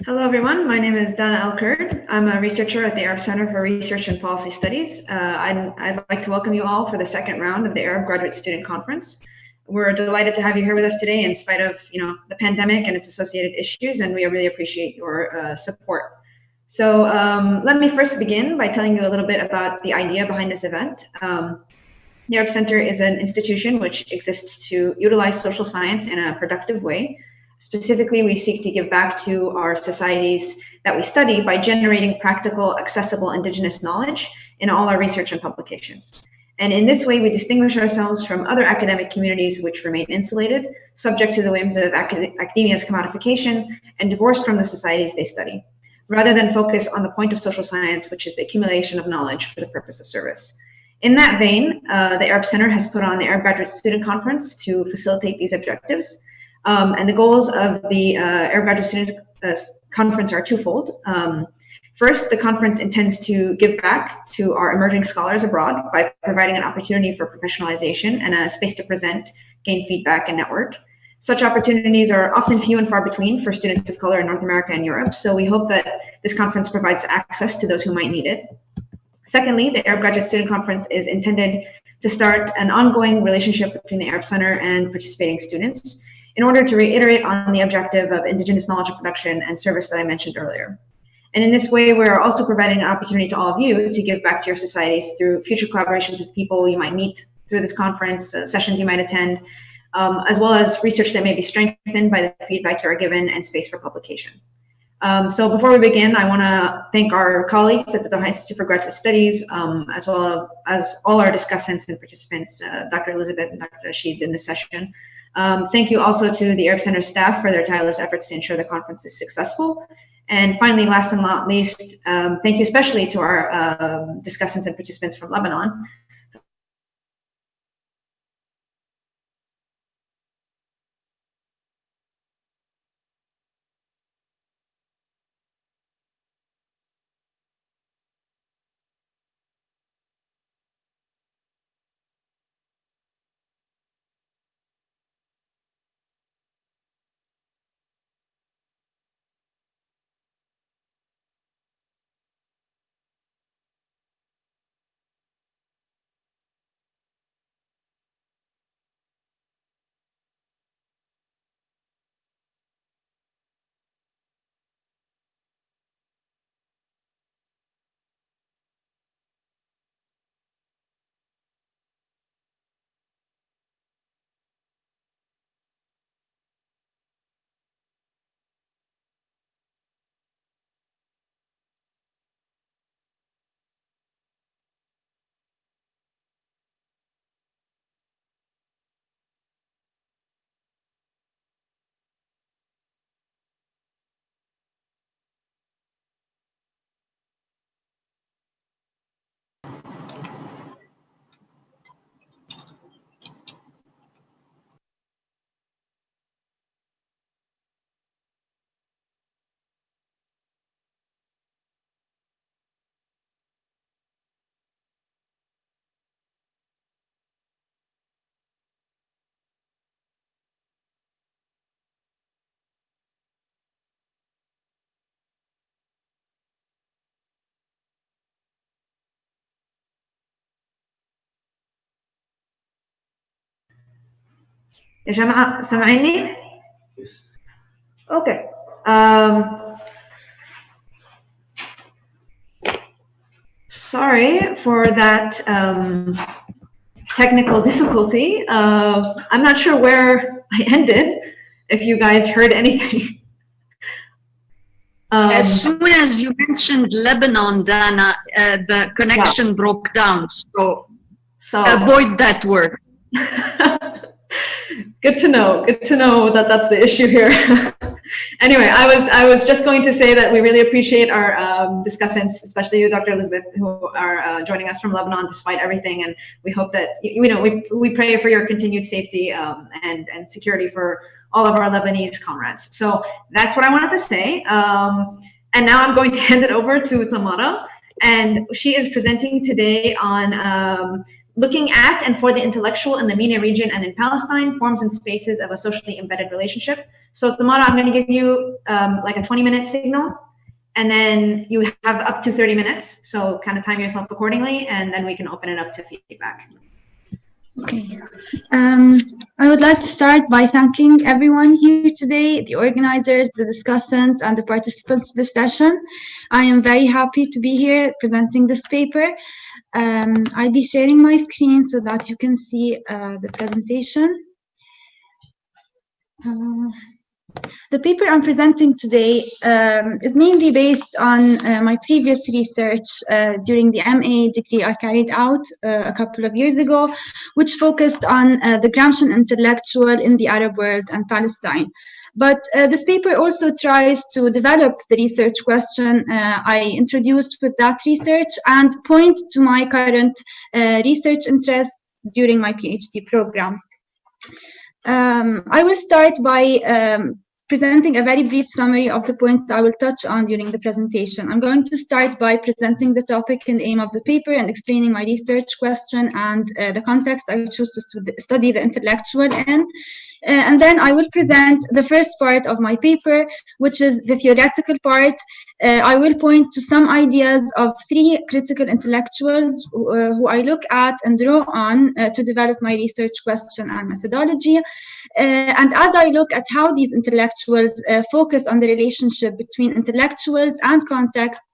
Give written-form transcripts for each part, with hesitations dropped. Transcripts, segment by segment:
Hello, everyone. My name is Dana El-Kurd. I'm a researcher at the Arab Center for Research and Policy Studies. I'd like to welcome you all for the second round of the Arab Graduate Student Conference. We're delighted to have you here with us today in spite of the pandemic and its associated issues, and we really appreciate your support. So let me first begin by telling you a little bit about the idea behind this event. The Arab Center is an institution which exists to utilize social science in a productive way. Specifically, we seek to give back to our societies that we study by generating practical, accessible indigenous knowledge in all our research and publications. And in this way, we distinguish ourselves from other academic communities which remain insulated, subject to the whims of academia's commodification, and divorced from the societies they study, rather than focus on the point of social science, which is the accumulation of knowledge for the purpose of service. In that vein, the Arab Center has put on the Arab Graduate Student Conference to facilitate these objectives. And the goals of the Arab Graduate Student Conference are twofold. First, the conference intends to give back to our emerging scholars abroad by providing an opportunity for professionalization and a space to present, gain feedback, and network. Such opportunities are often few and far between for students of color in North America and Europe, so we hope that this conference provides access to those who might need it. Secondly, the Arab Graduate Student Conference is intended to start an ongoing relationship between the Arab Center and participating students in order to reiterate on the objective of indigenous knowledge production and service that I mentioned earlier. And in this way, we're also providing an opportunity to all of you to give back to your societies through future collaborations with people you might meet through this conference, sessions you might attend, as well as research that may be strengthened by the feedback you are given and space for publication. So before we begin, I want to thank our colleagues at the Doha Institute for Graduate Studies, as well as all our discussants and participants, Dr. Elizabeth and Dr. Rashid in this session. Thank you also to the Arab Center staff for their tireless efforts to ensure the conference is successful. And finally, last and not least, thank you especially to our discussants and participants from Lebanon. يا جماعة سامعيني؟ Okay. Sorry for that technical difficulty. I'm not sure where I ended, if you guys heard anything. As soon as you mentioned Lebanon, Dana, the connection broke down. So avoid that word. Good to know that that's the issue here. Anyway, I was just going to say that we really appreciate our discussants, especially you, Dr. Elizabeth, who are joining us from Lebanon despite everything, and we hope that we pray for your continued safety and security for all of our Lebanese comrades. So that's what I wanted to say. And now I'm going to hand it over to Tamara, and she is presenting today on looking at and for the intellectual in the MENA region and in Palestine, forms and spaces of a socially embedded relationship, So Tamara, I'm going to give you like a 20-minute signal, and then you have up to 30 minutes. So kind of time yourself accordingly, and then we can open it up to feedback. Okay. I would like to start by thanking everyone here today, the organizers, the discussants, and the participants to this session. I am very happy to be here presenting this paper. I'll be sharing my screen so that you can see the presentation. The paper I'm presenting today is mainly based on my previous research during the MA degree I carried out a couple of years ago, which focused on the Gramscian intellectual in the Arab world and Palestine. But this paper also tries to develop the research question I introduced with that research and point to my current research interests during my PhD program. I will start by presenting a very brief summary of the points I will touch on during the presentation. I'm going to start by presenting the topic and aim of the paper and explaining my research question and the context I choose to study the intellectual in. And then I will present the first part of my paper, which is the theoretical part. I will point to some ideas of three critical intellectuals who I look at and draw on to develop my research question and methodology. And as I look at how these intellectuals focus on the relationship between intellectuals and contexts,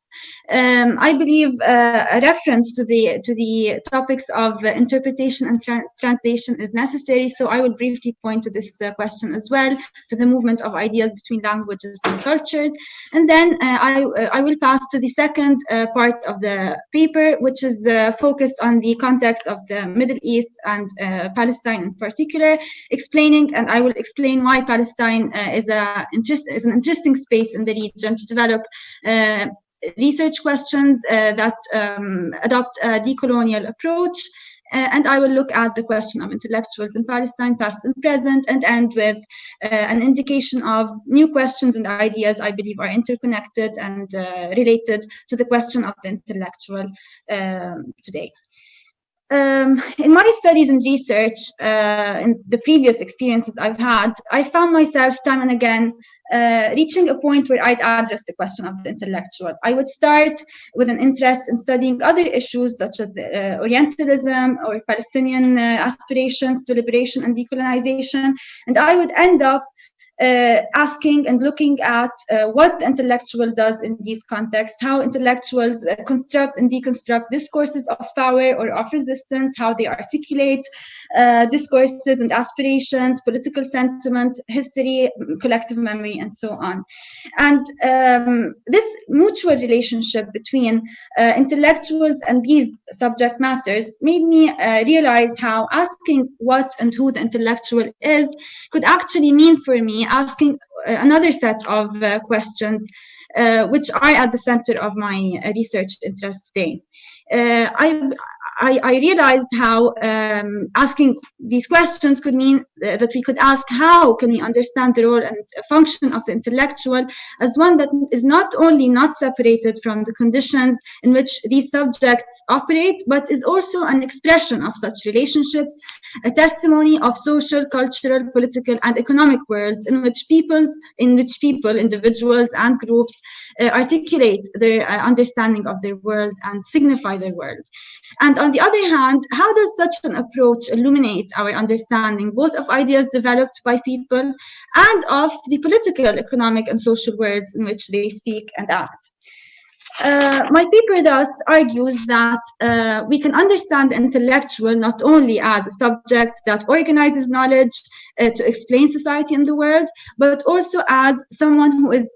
I believe a reference to the topics of interpretation and translation is necessary. So I will briefly point to this question as well, to the movement of ideas between languages and cultures. And then I will pass to the second part of the paper, which is focused on the context of the Middle East and Palestine in particular, explaining, and I will explain why Palestine is an interesting space in the region to develop research questions that adopt a decolonial approach, and I will look at the question of intellectuals in Palestine, past and present, and end with an indication of new questions and ideas I believe are interconnected and related to the question of the intellectual today. In my studies and research, in the previous experiences I've had, I found myself time and again reaching a point where I'd address the question of the intellectual. I would start with an interest in studying other issues such as Orientalism or Palestinian aspirations to liberation and decolonization, and I would end up asking and looking at what the intellectual does in these contexts, how intellectuals construct and deconstruct discourses of power or of resistance, how they articulate discourses and aspirations, political sentiment, history, collective memory, and so on. And this mutual relationship between intellectuals and these subject matters made me realize how asking what and who the intellectual is could actually mean for me asking another set of questions which are at the center of my research interest today. I realized how asking these questions could mean that we could ask how can we understand the role and function of the intellectual as one that is not only not separated from the conditions in which these subjects operate, but is also an expression of such relationships, a testimony of social, cultural, political, and economic worlds in which people, individuals, and groups articulate their understanding of their world and signify their world. And on the other hand, how does such an approach illuminate our understanding both of ideas developed by people and of the political, economic, and social worlds in which they speak and act? My paper thus argues that we can understand the intellectual not only as a subject that organizes knowledge to explain society in the world, but also as someone who is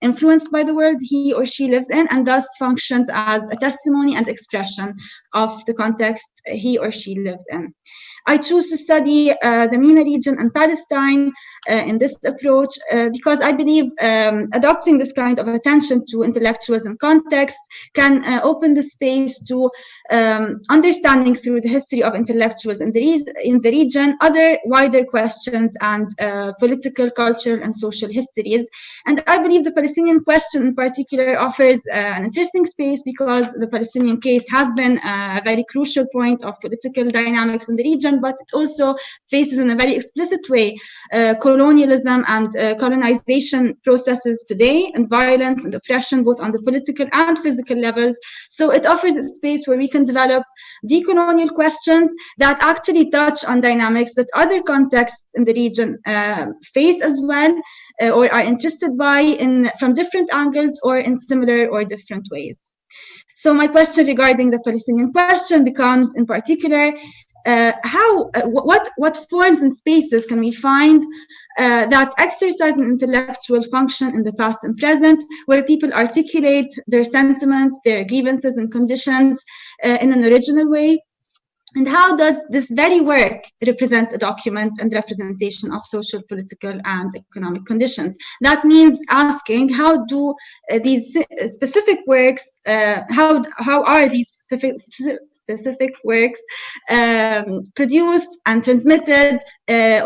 influenced by the world he or she lives in, and thus functions as a testimony and expression of the context he or she lives in. I choose to study the MENA region and Palestine in this approach because I believe adopting this kind of attention to intellectuals and context can open the space to understanding through the history of intellectuals in the region other wider questions and political, cultural, and social histories. And I believe the Palestinian question in particular offers an interesting space because the Palestinian case has been a very crucial point of political dynamics in the region, condition, but it also faces in a very explicit way colonialism and colonization processes today, and violence and oppression both on the political and physical levels. So it offers a space where we can develop decolonial questions that actually touch on dynamics that other contexts in the region face as well, or are interested by from different angles or in similar or different ways. So my question regarding the Palestinian question becomes, in particular, what forms and spaces can we find that exercise an intellectual function in the past and present, where people articulate their sentiments, their grievances and conditions in an original way? And how does this very work represent a document and representation of social, political, and economic conditions? That means asking, how do these specific works, how are these specific works produced and transmitted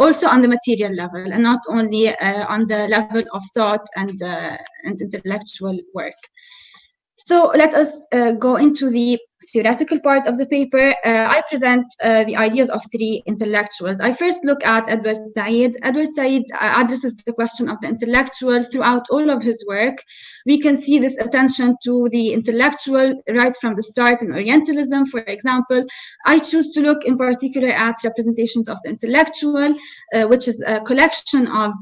also on the material level, and not only on the level of thought and intellectual work? So let us go into the theoretical part of the paper. I present the ideas of three intellectuals. I first look at Edward Said. Edward Said addresses the question of the intellectual throughout all of his work. We can see this attention to the intellectual right from the start in Orientalism, for example. I choose to look in particular at representations of the intellectual, which is a collection of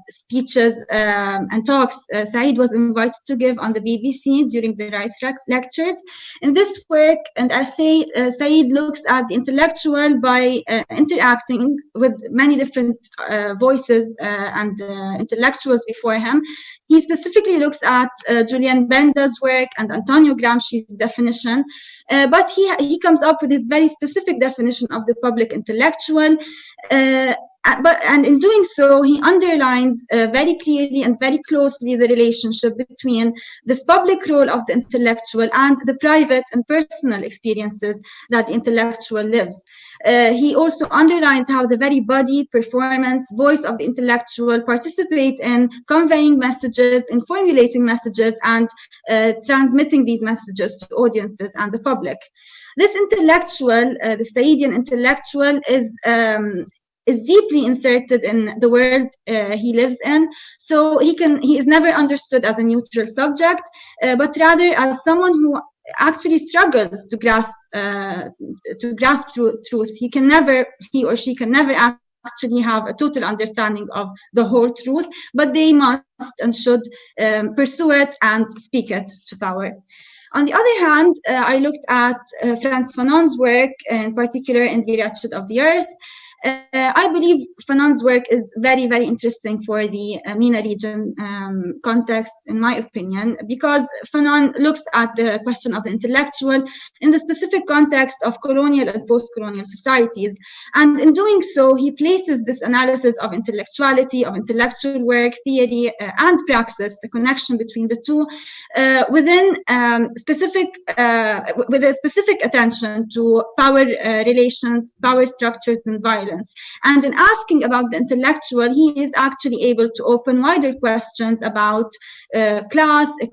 speeches and talks Said was invited to give on the BBC during the Rights Lectures. In this work and essay, Said looks at the intellectual by interacting with many different voices and intellectuals before him. He specifically looks at Julian Benda's work and Antonio Gramsci's definition, but he comes up with his very specific definition of the public intellectual. And in doing so, he underlines very clearly and very closely the relationship between this public role of the intellectual and the private and personal experiences that the intellectual lives. He also underlines how the very body, performance, voice of the intellectual participate in conveying messages, in formulating messages, and transmitting these messages to audiences and the public. This intellectual, the Saidian intellectual, is deeply inserted in the world he lives in. So he is never understood as a neutral subject, but rather as someone who actually struggles to grasp truth. He or she can never actually have a total understanding of the whole truth, but they must and should pursue it and speak it to power. On the other hand, I looked at Frantz Fanon's work, in particular in The Wretched of the Earth. I believe Fanon's work is very, very interesting for the MENA region context, in my opinion, because Fanon looks at the question of the intellectual in the specific context of colonial and post-colonial societies. And in doing so, he places this analysis of intellectuality, of intellectual work, theory, and praxis, the connection between the two, with a specific attention to power relations, power structures, and violence. And in asking about the intellectual, he is actually able to open wider questions about class, the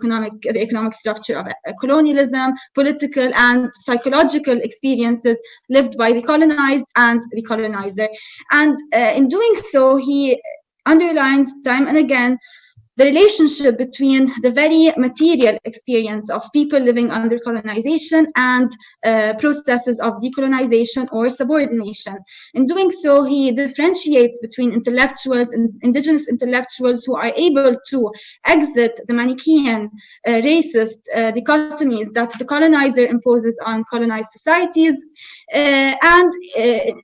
economic structure of colonialism, political and psychological experiences lived by the colonized and the colonizer. And in doing so, he underlines time and again the relationship between the very material experience of people living under colonization and processes of decolonization or subordination. In doing so, he differentiates between intellectuals and indigenous intellectuals who are able to exit the Manichaean racist dichotomies that the colonizer imposes on colonized societies, and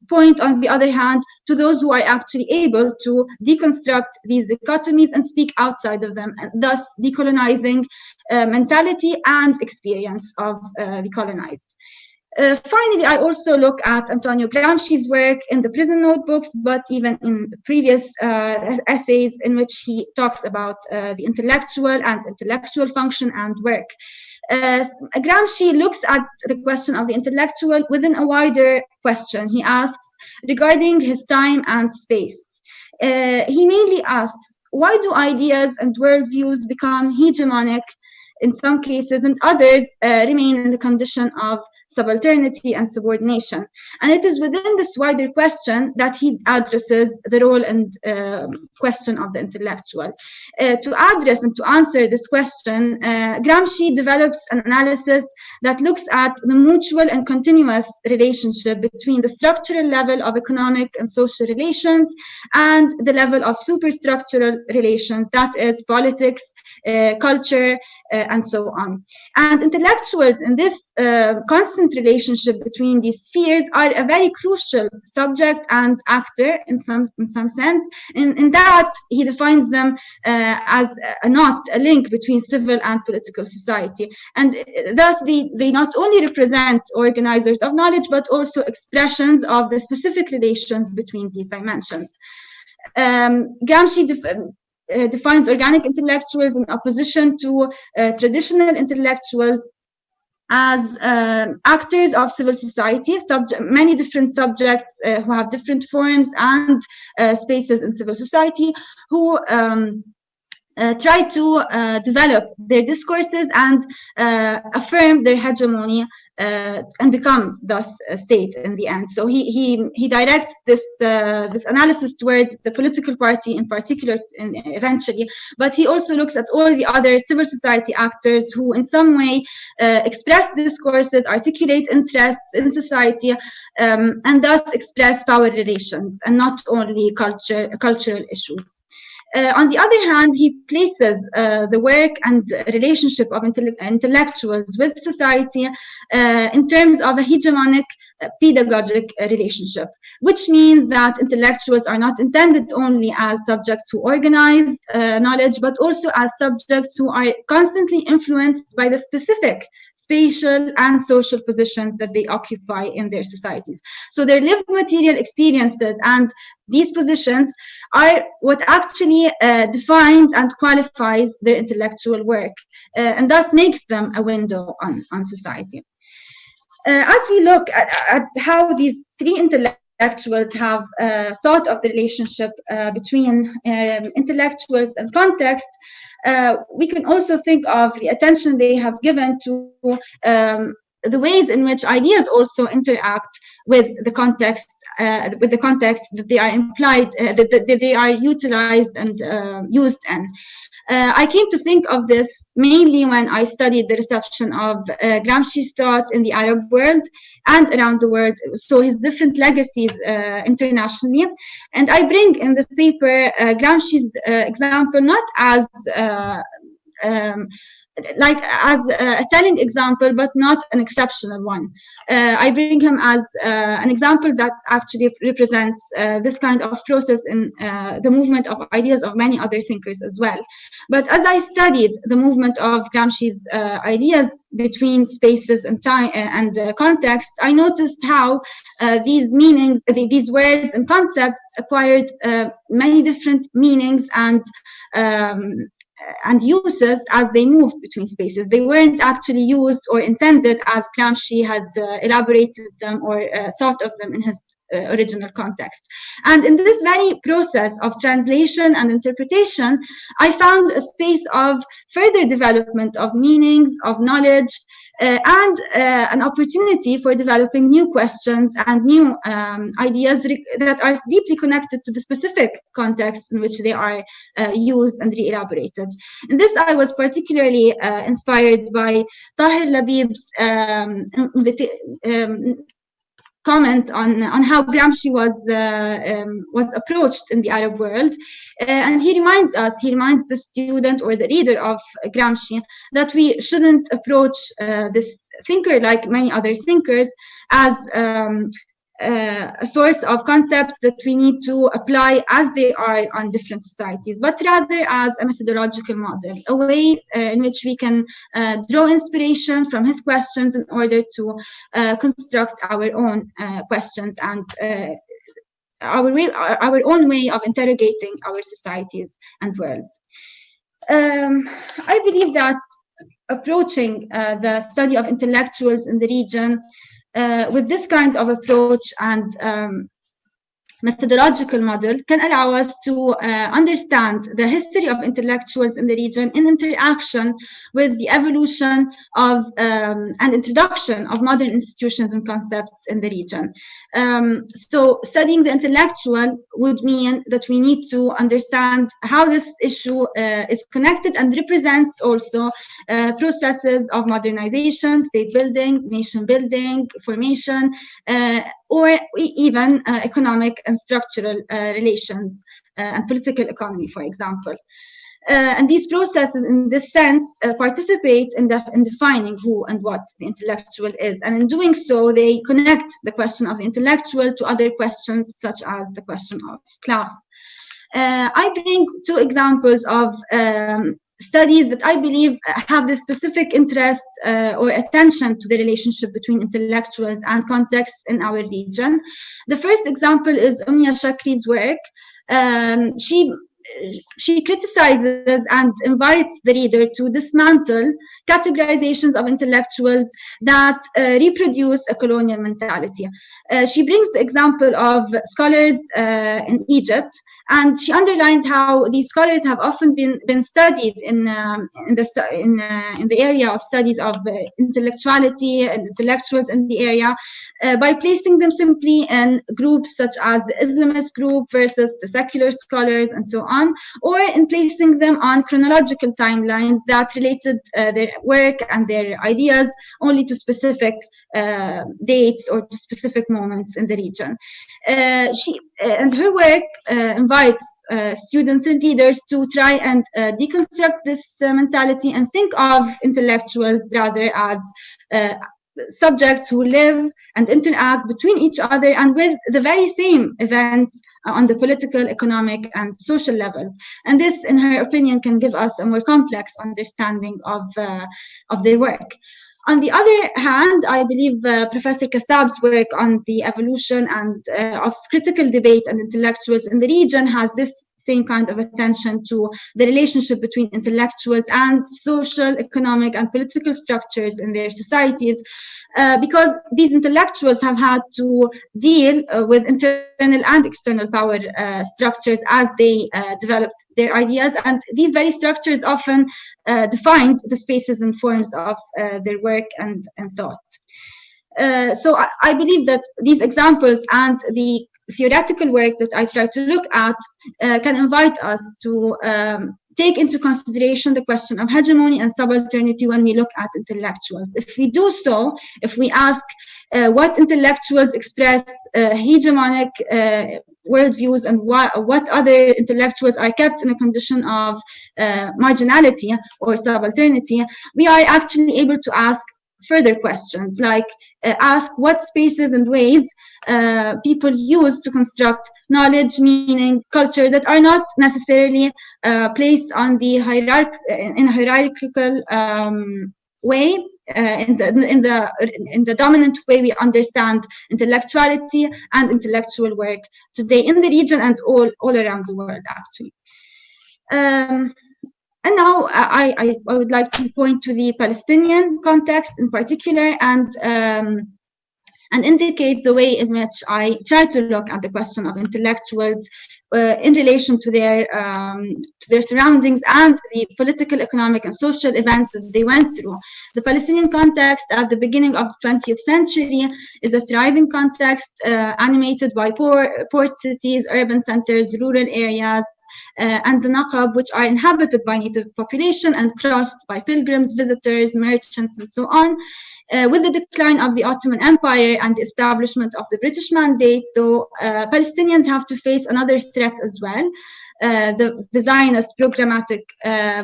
point, on the other hand, to those who are actually able to deconstruct these dichotomies and speak outside of them, and thus decolonizing mentality and experience of the colonized. Finally, I also look at Antonio Gramsci's work in the prison notebooks, but even in previous essays in which he talks about the intellectual and intellectual function and work. Gramsci looks at the question of the intellectual within a wider question. He asks regarding his time and space. He mainly asks, why do ideas and worldviews become hegemonic in some cases and others remain in the condition of subalternity, and subordination. And it is within this wider question that he addresses the role and question of the intellectual. To address and to answer this question, Gramsci develops an analysis that looks at the mutual and continuous relationship between the structural level of economic and social relations and the level of superstructural relations, that is politics, culture, and so on. And intellectuals in this constant relationship between these spheres are a very crucial subject and actor in some sense. In that, he defines them as a link between civil and political society. And thus, they not only represent organizers of knowledge, but also expressions of the specific relations between these dimensions. Gramsci defines organic intellectuals in opposition to traditional intellectuals as actors of civil society, many different subjects who have different forms and spaces in civil society, who try to develop their discourses and affirm their hegemony and become thus a state in the end. So he directs this analysis towards the political party in particular, eventually, but he also looks at all the other civil society actors who in some way express discourses, articulate interests in society, and thus express power relations and not only cultural issues. On the other hand, he places the work and relationship of intellectuals with society in terms of a hegemonic pedagogic relationship, which means that intellectuals are not intended only as subjects who organize knowledge, but also as subjects who are constantly influenced by the specific spatial and social positions that they occupy in their societies. So their lived material experiences and these positions are what actually defines and qualifies their intellectual work, and thus makes them a window on society. As we look at how these three intellectuals have thought of the relationship between intellectuals and context, we can also think of the attention they have given to the ways in which ideas also interact with the context that they are implied, that they are utilized and used in. I came to think of this mainly when I studied the reception of Gramsci's thought in the Arab world and around the world, so his different legacies internationally. And I bring in the paper Gramsci's example not as a telling example, but not an exceptional one. I bring him as an example that actually represents this kind of process in the movement of ideas of many other thinkers as well. But as I studied the movement of Gramsci's ideas between spaces and time and context, I noticed how these meanings, these words and concepts acquired many different meanings and uses as they moved between spaces. They weren't actually used or intended as Gramsci had elaborated them or thought of them in his original context. And in this very process of translation and interpretation, I found a space of further development of meanings, of knowledge, and an opportunity for developing new questions and new ideas that are deeply connected to the specific context in which they are used and re-elaborated. In this, I was particularly inspired by Taher Labib's comment on how Gramsci was approached in the Arab world, and he reminds the student or the reader of Gramsci that we shouldn't approach this thinker, like many other thinkers, as a source of concepts that we need to apply as they are on different societies, but rather as a methodological model, a way in which we can draw inspiration from his questions in order to construct our own questions and our own way of interrogating our societies and worlds. I believe that approaching the study of intellectuals in the region with this kind of approach and methodological model can allow us to understand the history of intellectuals in the region in interaction with the evolution of and introduction of modern institutions and concepts in the region. So studying the intellectual would mean that we need to understand how this issue is connected and represents also processes of modernization, state building, nation building, formation, or even economic and structural relations and political economy, for example. And these processes, in this sense, participate in defining who and what the intellectual is. And in doing so, they connect the question of the intellectual to other questions, such as the question of class. I bring two examples of studies that I believe have this specific interest or attention to the relationship between intellectuals and context in our region. The first example is Umnia Shakri's work. She criticizes and invites the reader to dismantle categorizations of intellectuals that reproduce a colonial mentality. She brings the example of scholars in Egypt, and she underlines how these scholars have often been studied in the area of studies of intellectuality and intellectuals in the area by placing them simply in groups such as the Islamist group versus the secular scholars and so on, or in placing them on chronological timelines that related their work and their ideas only to specific dates or to specific moments in the region. And her work invites students and readers to try and deconstruct this mentality and think of intellectuals rather as subjects who live and interact between each other and with the very same events on the political, economic, and social levels. And this, in her opinion, can give us a more complex understanding of their work. On the other hand, I believe Professor Kassab's work on the evolution and of critical debate and intellectuals in the region has this same kind of attention to the relationship between intellectuals and social, economic, and political structures in their societies, because these intellectuals have had to deal with internal and external power structures as they developed their ideas, and these very structures often defined the spaces and forms of their work and thought. So I believe that these examples and the theoretical work that I try to look at can invite us to take into consideration the question of hegemony and subalternity when we look at intellectuals. If we do so, if we ask what intellectuals express hegemonic worldviews and what other intellectuals are kept in a condition of marginality or subalternity, we are actually able to ask further questions, like ask what spaces and ways people use to construct knowledge, meaning, culture that are not necessarily placed on the hierarchical way, in the dominant way we understand intellectuality and intellectual work today in the region and all around the world, actually. And now I would like to point to the Palestinian context in particular and indicate the way in which I try to look at the question of intellectuals in relation to their surroundings and the political, economic, and social events that they went through. The Palestinian context at the beginning of the 20th century is a thriving context animated by port cities, urban centers, rural areas, and the Naqab, which are inhabited by native population and crossed by pilgrims, visitors, merchants, and so on. With the decline of the Ottoman Empire and the establishment of the British Mandate, though, Palestinians have to face another threat as well, the Zionist programmatic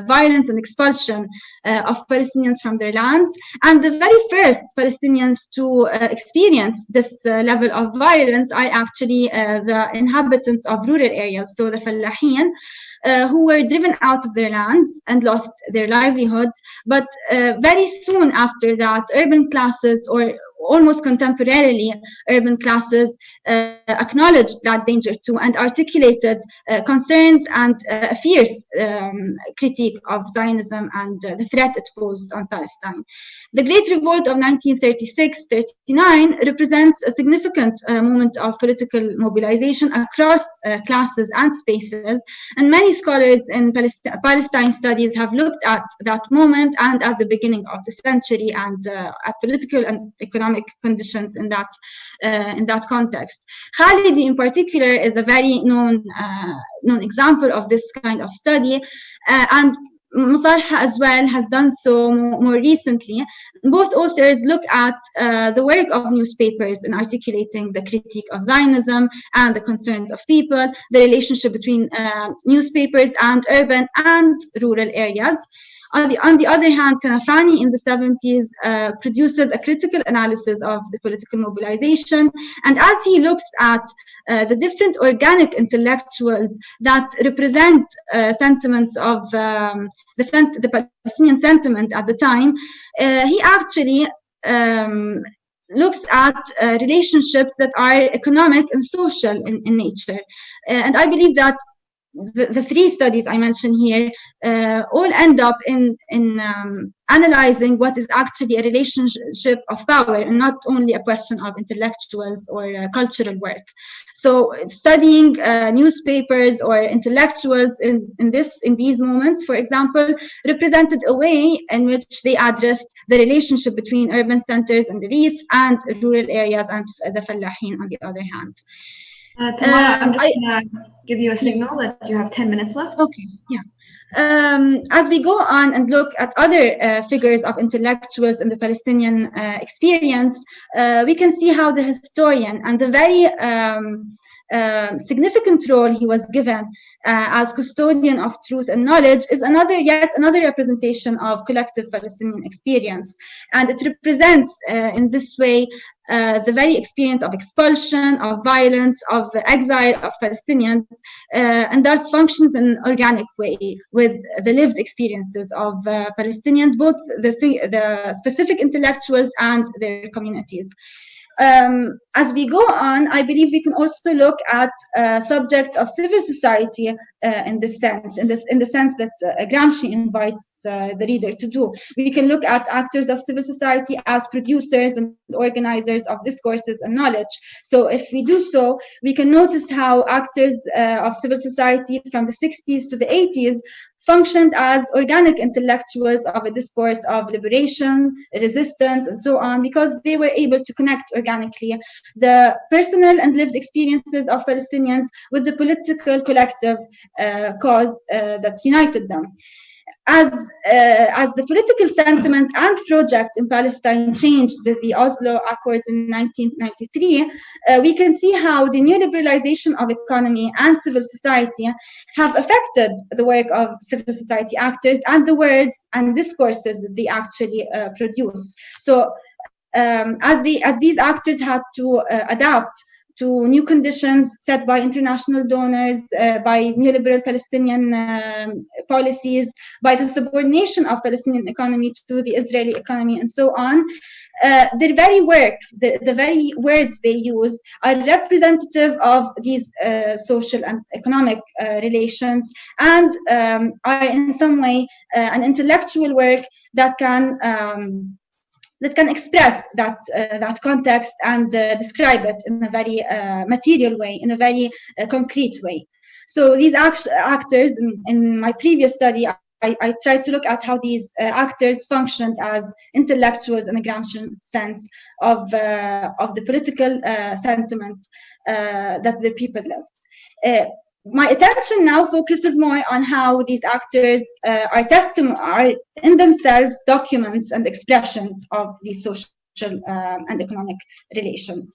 violence and expulsion of Palestinians from their lands. And the very first Palestinians to experience this level of violence are actually the inhabitants of rural areas, so the Fallahin, who were driven out of their lands and lost their livelihoods. But very soon after that, urban classes, or almost contemporarily, urban classes acknowledged that danger too and articulated concerns and a fierce critique of Zionism and the threat it posed on Palestine. The Great Revolt of 1936-39 represents a significant moment of political mobilization across classes and spaces, and many scholars in Palestine studies have looked at that moment and at the beginning of the century and at political and economic conditions in that context. Khalidi in particular is a very known example of this kind of study, and Musarha as well has done so more recently. Both authors look at the work of newspapers in articulating the critique of Zionism and the concerns of people, the relationship between newspapers and urban and rural areas. On the other hand, Kanafani in the 70s produces a critical analysis of the political mobilization, and as he looks at the different organic intellectuals that represent sentiments of the Palestinian sentiment at the time, he actually looks at relationships that are economic and social in nature. And I believe that the three studies I mentioned here all end up in analyzing what is actually a relationship of power and not only a question of intellectuals or cultural work. So studying newspapers or intellectuals in these moments, for example, represented a way in which they addressed the relationship between urban centers and elites and rural areas and the fallahin on the other hand. Tamara, I'm just going to give you a signal that you have 10 minutes left. Okay, yeah. As we go on and look at other figures of intellectuals in the Palestinian experience, we can see how the historian and the very significant role he was given as custodian of truth and knowledge is yet another representation of collective Palestinian experience. And it represents in this way the very experience of expulsion, of violence, of exile of Palestinians, and thus functions in an organic way with the lived experiences of Palestinians, both the specific intellectuals and their communities. As we go on, I believe we can also look at subjects of civil society in this sense, in the sense that Gramsci invites the reader to do. We can look at actors of civil society as producers and organizers of discourses and knowledge. So if we do so, we can notice how actors of civil society from the 60s to the 80s functioned as organic intellectuals of a discourse of liberation, resistance, and so on, because they were able to connect organically the personal and lived experiences of Palestinians with the political collective cause that united them. As the political sentiment and project in Palestine changed with the Oslo Accords in 1993, we can see how the new liberalization of economy and civil society have affected the work of civil society actors and the words and discourses that they actually produce. So as these actors had to adapt to new conditions set by international donors, by neoliberal Palestinian policies, by the subordination of Palestinian economy to the Israeli economy, and so on. Their very work, the very words they use, are representative of these social and economic relations, and are in some way an intellectual work that can express that context and describe it in a very material way, in a very concrete way. So these actors, in my previous study, I tried to look at how these actors functioned as intellectuals in a Gramscian sense of the political sentiment that the people lived. My attention now focuses more on how these actors are in themselves documents and expressions of these social and economic relations.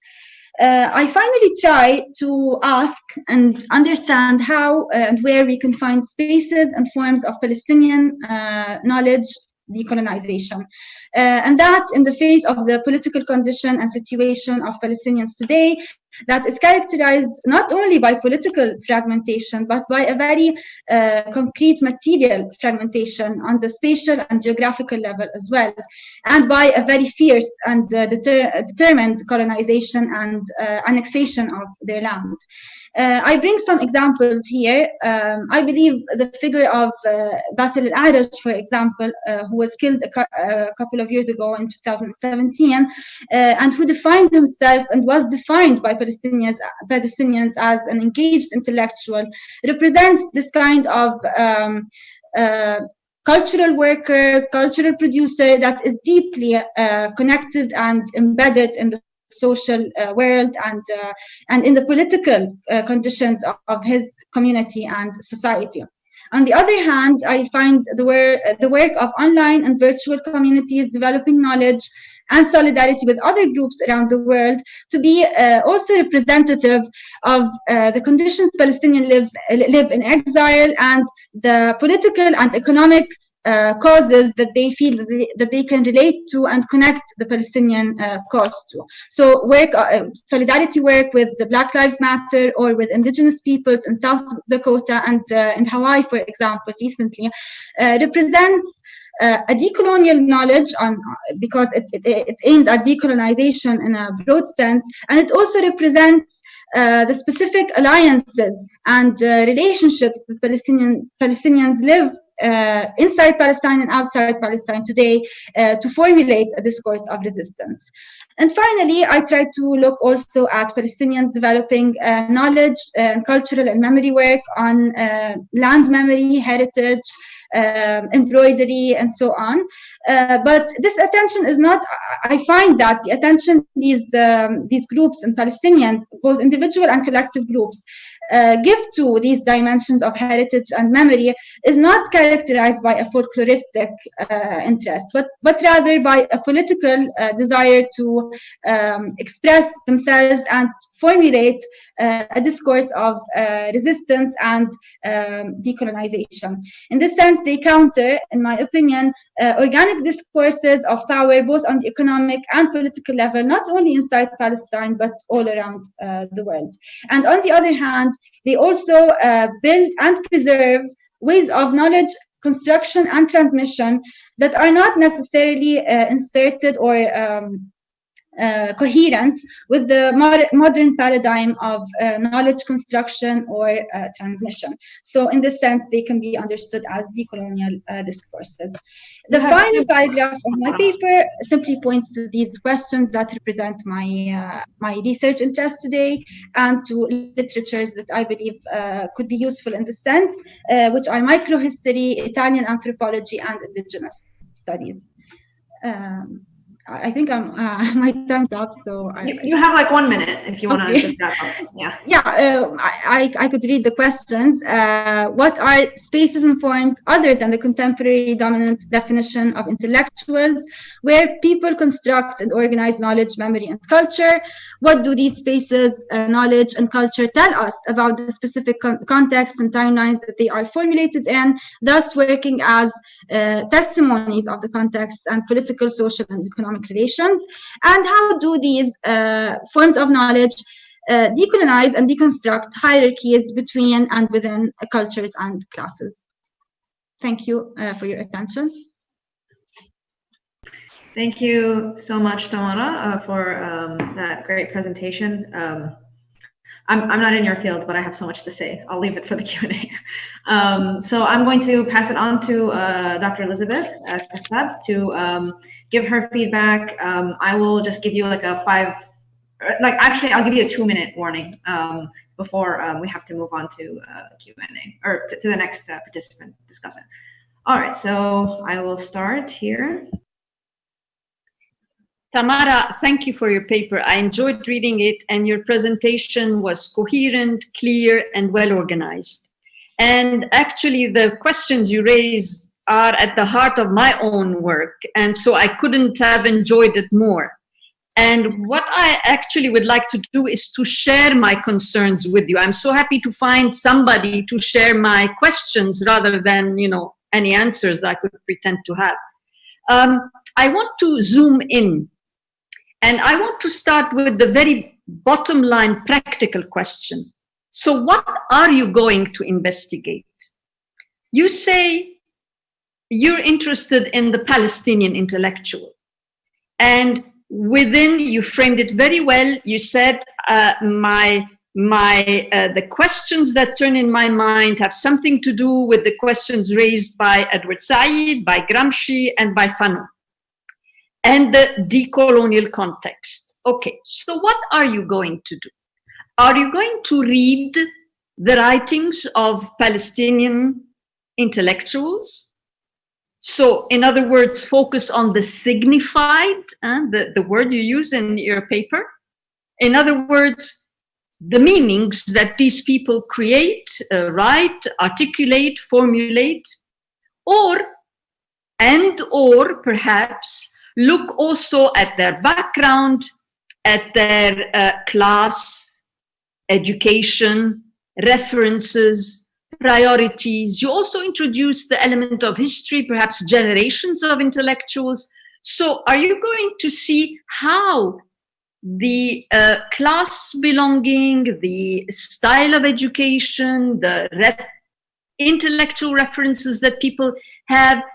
I finally try to ask and understand how and where we can find spaces and forms of Palestinian knowledge decolonization. And that in the face of the political condition and situation of Palestinians today, that is characterized not only by political fragmentation, but by a very concrete material fragmentation on the spatial and geographical level as well, and by a very fierce and determined colonization and annexation of their land. I bring some examples here. I believe the figure of Basil al-Arash, for example, who was killed a couple of years ago in 2017, and who defined himself and was defined by Palestinians as an engaged intellectual, represents this kind of cultural worker, cultural producer that is deeply connected and embedded in the social world and in the political conditions of his community and society. On the other hand, I find the work of online and virtual communities developing knowledge and solidarity with other groups around the world to be also representative of the conditions Palestinians live in exile and the political and economic causes that they feel that they can relate to and connect the Palestinian cause to. So solidarity work with the Black Lives Matter or with indigenous peoples in South Dakota and in Hawaii, for example, recently, represents a decolonial knowledge because it aims at decolonization in a broad sense, and it also represents the specific alliances and relationships that Palestinians live inside Palestine and outside Palestine today to formulate a discourse of resistance. And finally, I try to look also at Palestinians developing knowledge and cultural and memory work on land memory, heritage, embroidery, and so on. But this attention is not, I find that the attention these groups and Palestinians, both individual and collective groups, give to these dimensions of heritage and memory is not characterized by a folkloristic interest, but rather by a political desire to express themselves and formulate a discourse of resistance and decolonization. In this sense, they counter, in my opinion, organic discourses of power, both on the economic and political level, not only inside Palestine, but all around the world. And on the other hand, they also build and preserve ways of knowledge construction and transmission that are not necessarily inserted or coherent with the modern paradigm of knowledge construction or transmission. So in this sense, they can be understood as decolonial discourses. The final paragraph of my paper simply points to these questions that represent my research interest today and to literatures that I believe could be useful in this sense, which are microhistory, Italian anthropology, and indigenous studies. I think my time's up, so you have like 1 minute if you want to just wrap up. I could read the questions. What are spaces and forms other than the contemporary dominant definition of intellectuals, where people construct and organize knowledge, memory, and culture? What do these spaces, knowledge, and culture tell us about the specific context and timelines that they are formulated in, thus working as testimonies of the context and political, social, and economic relations? And how do these forms of knowledge decolonize and deconstruct hierarchies between and within cultures and classes? Thank you for your attention. Thank you so much, Tamara, for that great presentation. I'm not in your field, but I have so much to say. I'll leave it for the Q&A. So I'm going to pass it on to Dr. Elizabeth Assad to give her feedback. I will just give you like actually I'll give you a 2-minute warning before we have to move on to Q&A or to the next participant discussant. All right, so I will start here. Tamara, thank you for your paper. I enjoyed reading it, and your presentation was coherent, clear, and well organized. And actually, the questions you raised are at the heart of my own work, and so I couldn't have enjoyed it more. And what I actually would like to do is to share my concerns with you. I'm so happy to find somebody to share my questions rather than, any answers I could pretend to have. I want to zoom in. And I want to start with the very bottom line practical question. So what are you going to investigate? You say you're interested in the Palestinian intellectual. And within, you framed it very well. You said, the questions that turn in my mind have something to do with the questions raised by Edward Said, by Gramsci, and by Fanon, and the decolonial context. Okay, so what are you going to do? Are you going to read the writings of Palestinian intellectuals? So, in other words, focus on the signified, the word you use in your paper. In other words, the meanings that these people create, write, articulate, formulate, or perhaps look also at their background, at their class, education, references, priorities. You also introduce the element of history, perhaps generations of intellectuals. So are you going to see how the class belonging, the style of education, the intellectual references that people have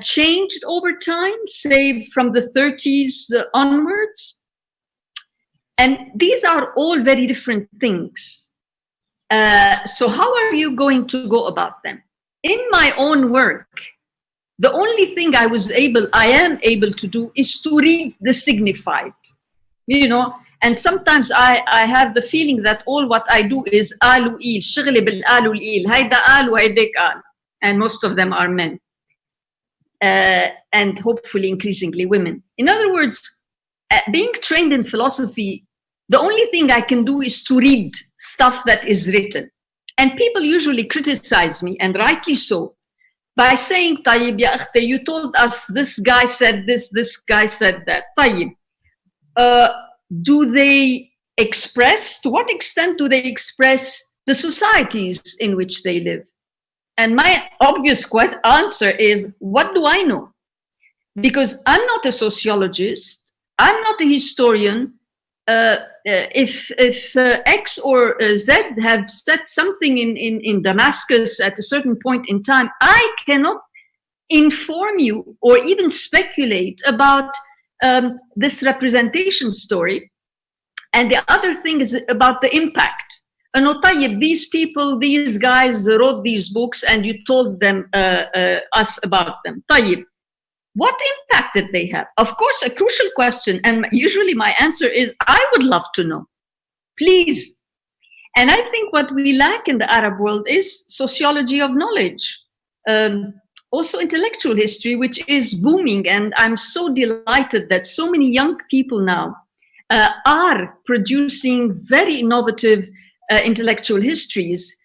changed over time, say from the 30s onwards? And these are all very different things. So how are you going to go about them? In my own work, the only thing I am able to do is to read the signified, you know, and sometimes I have the feeling that all what I do is alu il, shghli bil alu il, hayda alu, haydek al, and most of them are men, and hopefully increasingly women. In other words, being trained in philosophy, the only thing I can do is to read stuff that is written. And people usually criticize me, and rightly so, by saying, Tayyib, ya akhti, you told us this guy said this guy said that. Tayyib, do they express, to what extent do they express the societies in which they live? And my obvious answer is, what do I know? Because I'm not a sociologist, I'm not a historian. If X or Z have said something in Damascus at a certain point in time, I cannot inform you or even speculate about this representation story. And the other thing is about the impact. These people, these guys wrote these books and you told them us about them. Tayyib, what impact did they have? Of course, a crucial question, and usually my answer is, I would love to know, please. And I think what we lack in the Arab world is sociology of knowledge, also intellectual history, which is booming. And I'm so delighted that so many young people now are producing very innovative intellectual histories.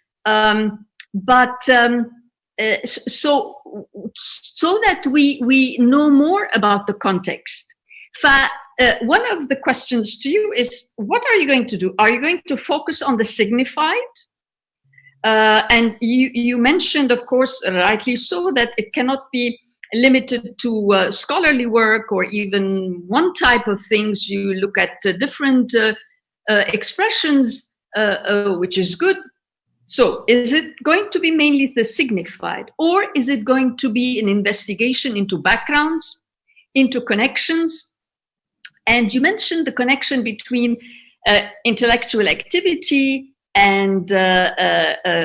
So that we know more about the context. One of the questions to you is, what are you going to do? Are you going to focus on the signified? And you mentioned, of course, rightly so, that it cannot be limited to scholarly work or even one type of things. You look at different expressions, which is good. So is it going to be mainly the signified, or is it going to be an investigation into backgrounds, into connections? And you mentioned the connection between intellectual activity and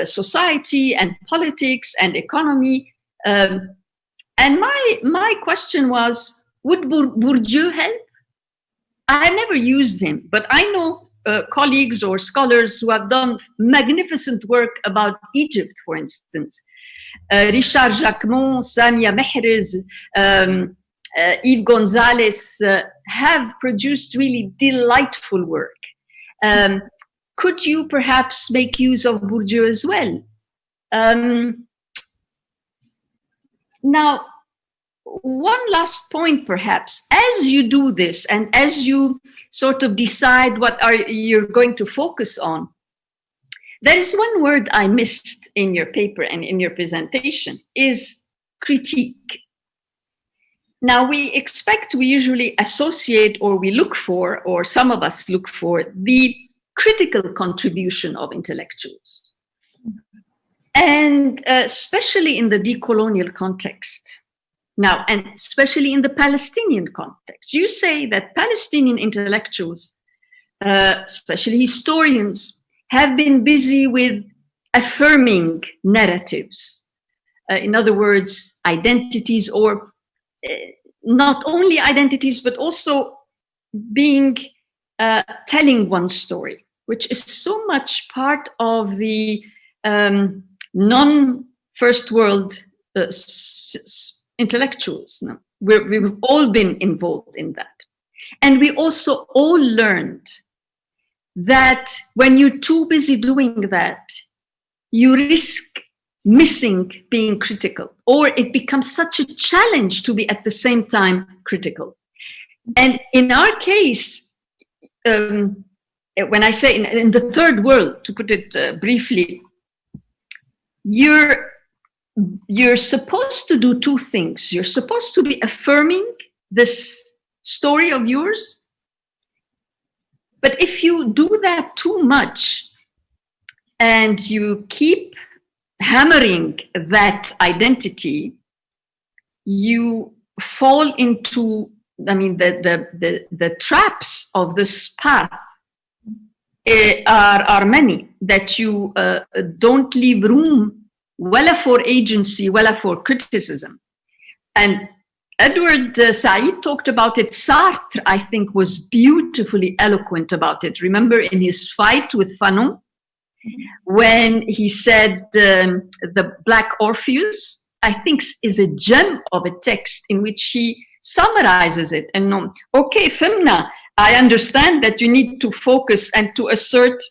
society and politics and economy. And my question was, would Bourdieu help? I never used him, but I know colleagues or scholars who have done magnificent work about Egypt, for instance. Richard Jacquemont, Samia Mehrez, Yves Gonzalez have produced really delightful work. Could you perhaps make use of Bourdieu as well? Now, one last point, perhaps, as you do this and as you sort of decide what you're going to focus on, there is one word I missed in your paper and in your presentation, is critique. Now we usually associate, or we look for, or some of us look for, the critical contribution of intellectuals. And especially in the decolonial context. Now, and especially in the Palestinian context, you say that Palestinian intellectuals, especially historians, have been busy with affirming narratives. In other words, identities, or not only identities, but also being telling one story, which is so much part of the non-first world intellectuals. No? We've all been involved in that. And we also all learned that when you're too busy doing that, you risk missing being critical, or it becomes such a challenge to be at the same time critical. And in our case, when I say in the third world, to put it briefly, you're supposed to do two things. You're supposed to be affirming this story of yours, but if you do that too much and you keep hammering that identity, you fall into, I mean, the traps of this path are many, that you don't leave room wala for agency, wala for criticism. And Edward Said talked about it. Sartre, I think, was beautifully eloquent about it. Remember in his fight with Fanon, when he said the Black Orpheus, I think, is a gem of a text in which he summarizes it. And okay, Femna, I understand that you need to focus and to assert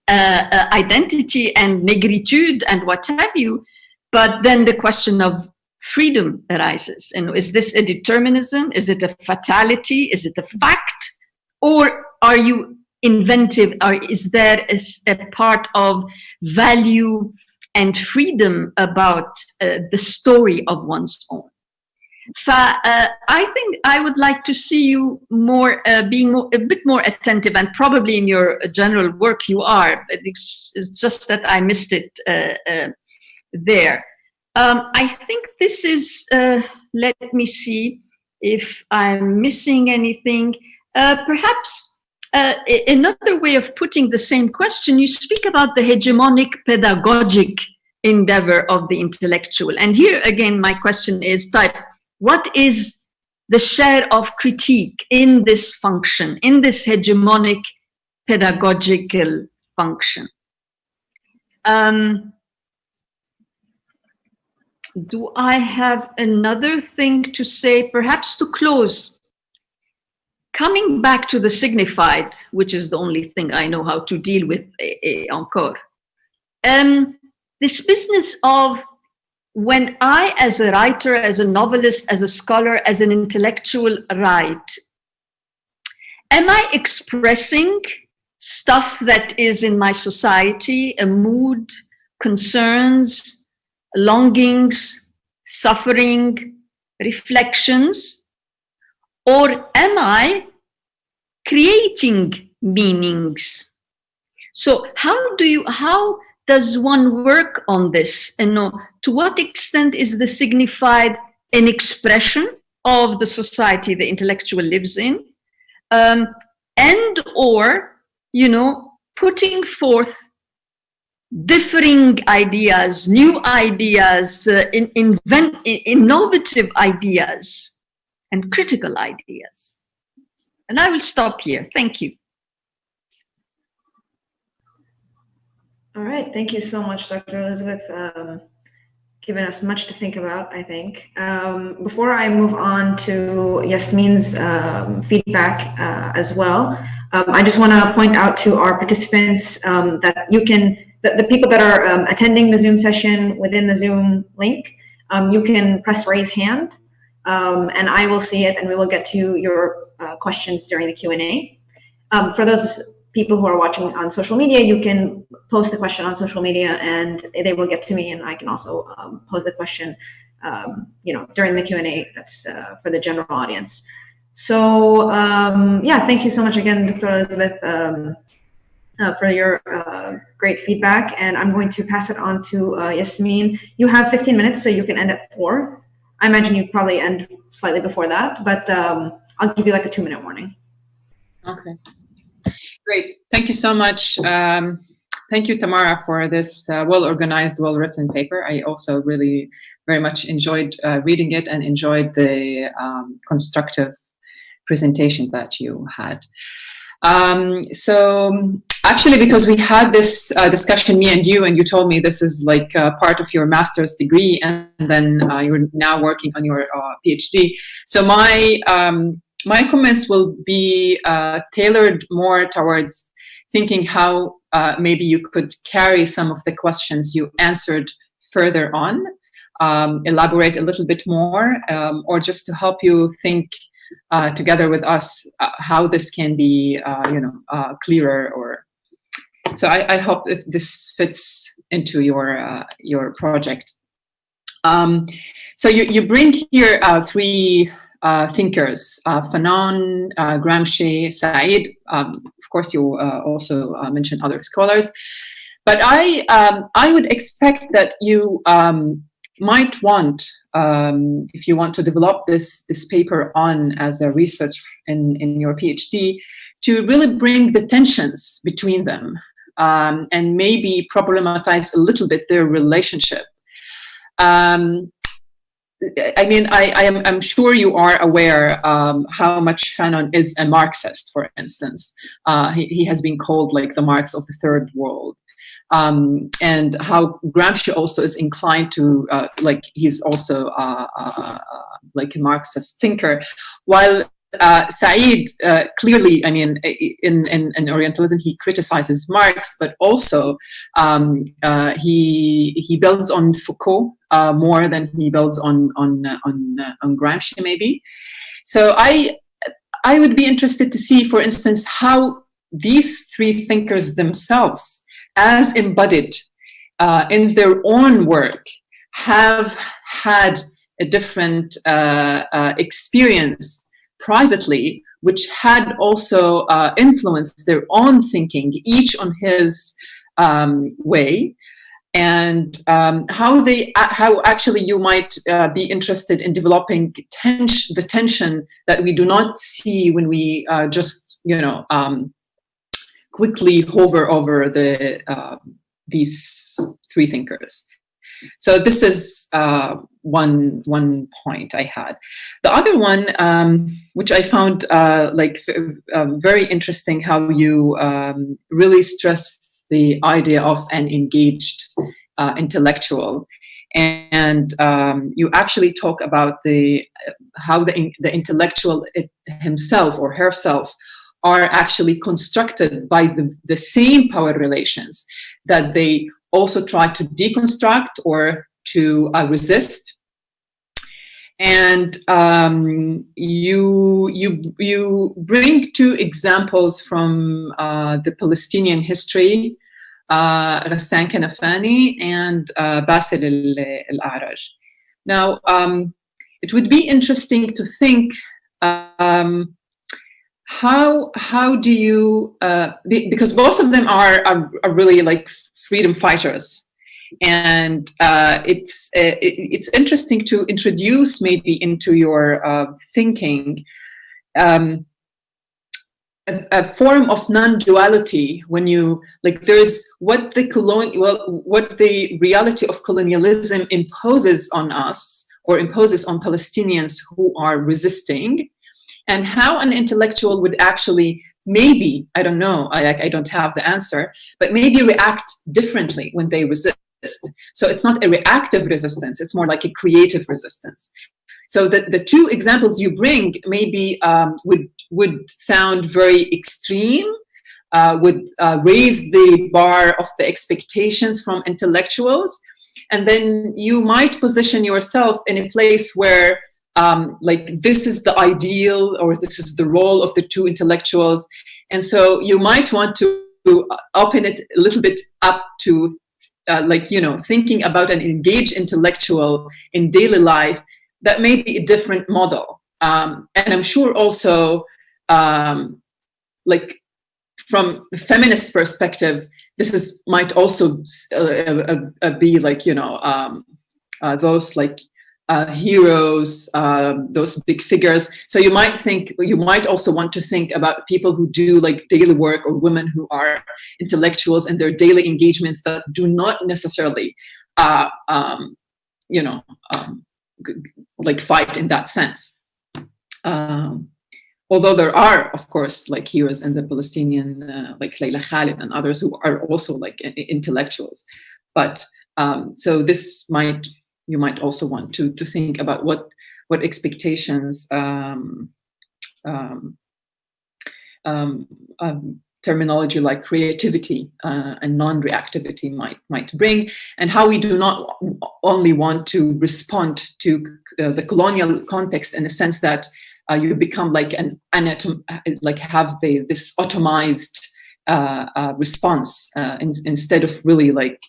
identity and negritude and what have you, but then the question of freedom arises. And is this a determinism? Is it a fatality? Is it a fact? Or are you inventive? Or is there a part of value and freedom about the story of one's own? I think I would like to see you more, being a bit more attentive, and probably in your general work you are. It's just that I missed it there. I think this is, let me see if I'm missing anything. Perhaps another way of putting the same question, you speak about the hegemonic-pedagogic endeavor of the intellectual. And here again, my question is what is the share of critique in this function, in this hegemonic pedagogical function? Do I have another thing to say, perhaps to close? Coming back to the signified, which is the only thing I know how to deal with encore. This business of, when I, as a writer, as a novelist, as a scholar, as an intellectual, write, am I expressing stuff that is in my society, a mood, concerns, longings, suffering, reflections? Or am I creating meanings? So how does one work on this? And to what extent is the signified an expression of the society the intellectual lives in? And or, putting forth differing ideas, new ideas, innovative ideas, and critical ideas. And I will stop here. Thank you. All right, thank you so much, Dr. Elizabeth. Given us much to think about, I think. Before I move on to Yasmin's feedback as well, I just want to point out to our participants that you can, the people that are attending the Zoom session within the Zoom link, you can press raise hand, and I will see it, and we will get to your questions during the Q&A. For those people who are watching on social media, you can post the question on social media and they will get to me, and I can also pose the question during the Q&A that's for the general audience. So yeah, thank you so much again, Dr. Elizabeth, for your great feedback. And I'm going to pass it on to Yasmin. You have 15 minutes, so you can end at 4. I imagine you probably end slightly before that, but I'll give you like a 2-minute warning. Okay, great. Thank you so much. Thank you, Tamara, for this well-organized, well-written paper. I also really very much enjoyed reading it and enjoyed the constructive presentation that you had. So actually, because we had this discussion, me and you told me this is like part of your master's degree, and then you're now working on your PhD. So my comments will be tailored more towards thinking how maybe you could carry some of the questions you answered further on, elaborate a little bit more, or just to help you think together with us how this can be, clearer. Or so I hope if this fits into your project. So you bring here 3 thinkers, Fanon, Gramsci, Said. Of course, you also mentioned other scholars, but I would expect that you might want, if you want to develop this paper on as a research in your PhD, to really bring the tensions between them and maybe problematize a little bit their relationship. I mean, I'm sure you are aware how much Fanon is a Marxist, for instance. He has been called like the Marx of the Third World. And how Gramsci also is inclined to, like, he's also like a Marxist thinker, while Said clearly, I mean, in Orientalism, he criticizes Marx, but also he builds on Foucault more than he builds on Gramsci, maybe. So I would be interested to see, for instance, how these 3 thinkers themselves, as embodied in their own work, have had a different experience privately, which had also influenced their own thinking, each on his way, and how actually you might be interested in developing the tension that we do not see when we just quickly hover over these 3 thinkers. So this is one point I had. The other one, which I found very interesting, how you really stress the idea of an engaged intellectual, and you actually talk about how the intellectual himself or herself are actually constructed by the same power relations that they also try to deconstruct or to resist. And you bring 2 examples from the Palestinian history, Ghassan Kanafani and Basil al-A'raj. Now, it would be interesting to think how do you, because both of them are really like freedom fighters, and it's interesting to introduce maybe into your thinking a form of non-duality, when you there's what the reality of colonialism imposes on us or imposes on Palestinians who are resisting, and how an intellectual would actually maybe, I don't know, I don't have the answer, but maybe react differently when they resist. So it's not a reactive resistance, it's more like a creative resistance. So the 2 examples you bring maybe would sound very extreme, would raise the bar of the expectations from intellectuals, and then you might position yourself in a place where this is the ideal, or this is the role of the 2 intellectuals. And so you might want to open it a little bit up to thinking about an engaged intellectual in daily life, that may be a different model. And I'm sure also, like from a feminist perspective, this might also be like, those like heroes, those big figures. So you might also want to think about people who do like daily work, or women who are intellectuals in their daily engagements that do not necessarily, like fight in that sense. Although there are, of course, like heroes in the Palestinian, like Layla Khalid and others who are also like intellectuals. But so this you might also want to think about what expectations terminology like creativity and non-reactivity might bring, and how we do not only want to respond to the colonial context in the sense that you become like have this automized response instead of really like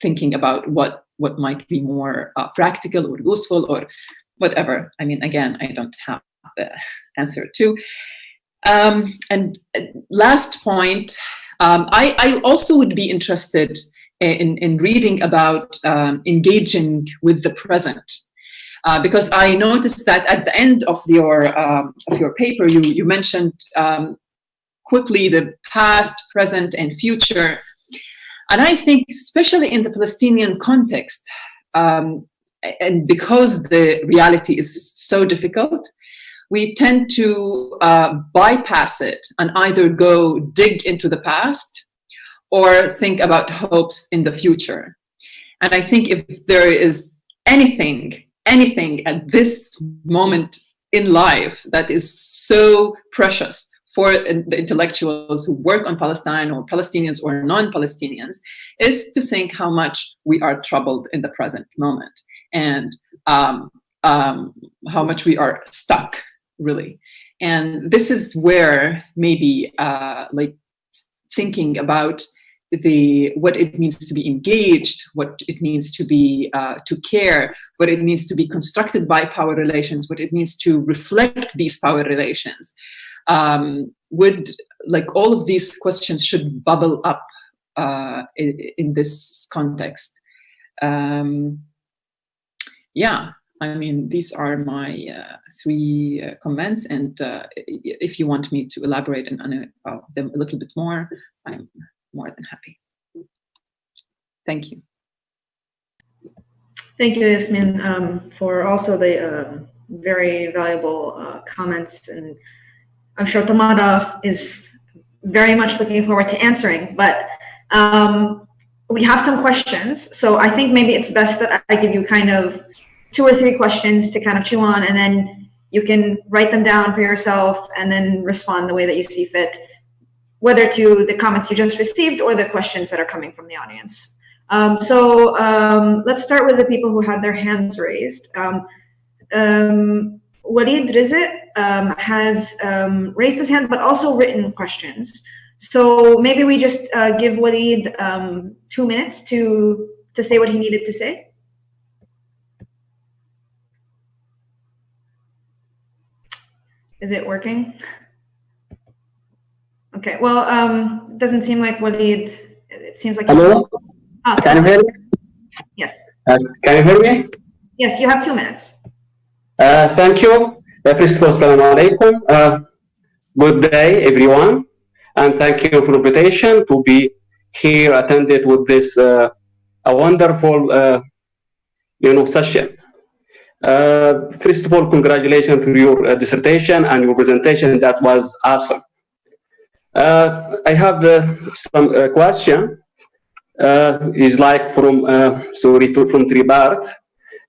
thinking about what might be more practical or useful or whatever. I mean, again, I don't have the answer to. And last point, I also would be interested in reading about engaging with the present, because I noticed that at the end of your paper, you mentioned quickly the past, present, and future. And I think, especially in the Palestinian context, and because the reality is so difficult, we tend to bypass it and either go dig into the past or think about hopes in the future. And I think if there is anything at this moment in life that is so precious for the intellectuals who work on Palestine, or Palestinians or non-Palestinians, is to think how much we are troubled in the present moment, and how much we are stuck, really. And this is where maybe like thinking about what it means to be engaged, what it means to be to care, what it means to be constructed by power relations, what it means to reflect these power relations, would, like, all of these questions should bubble up in this context. Yeah, I mean, these are my 3 comments, and if you want me to elaborate on them a little bit more, I'm more than happy. Thank you. Thank you, Yasmin, for also the very valuable comments, and I'm sure Tamara is very much looking forward to answering, but we have some questions. So I think maybe it's best that I give you kind of 2 or 3 questions to kind of chew on, and then you can write them down for yourself and then respond the way that you see fit, whether to the comments you just received or the questions that are coming from the audience. So let's start with the people who had their hands raised. Walid Rizit has raised his hand, but also written questions. So maybe we just give Walid 2 minutes to say what he needed to say. Is it working? Okay, well, it doesn't seem like Walid, it seems like— Hello? Oh, can you hear me? Yes. Can you hear me? Yes, you have 2 minutes. Thank you. First of all, assalamu alaikum. Good day, everyone. And thank you for the invitation to be here, attended with this a wonderful session. First of all, congratulations for your dissertation and your presentation. That was awesome. I have some question. Is like from from 3 parts.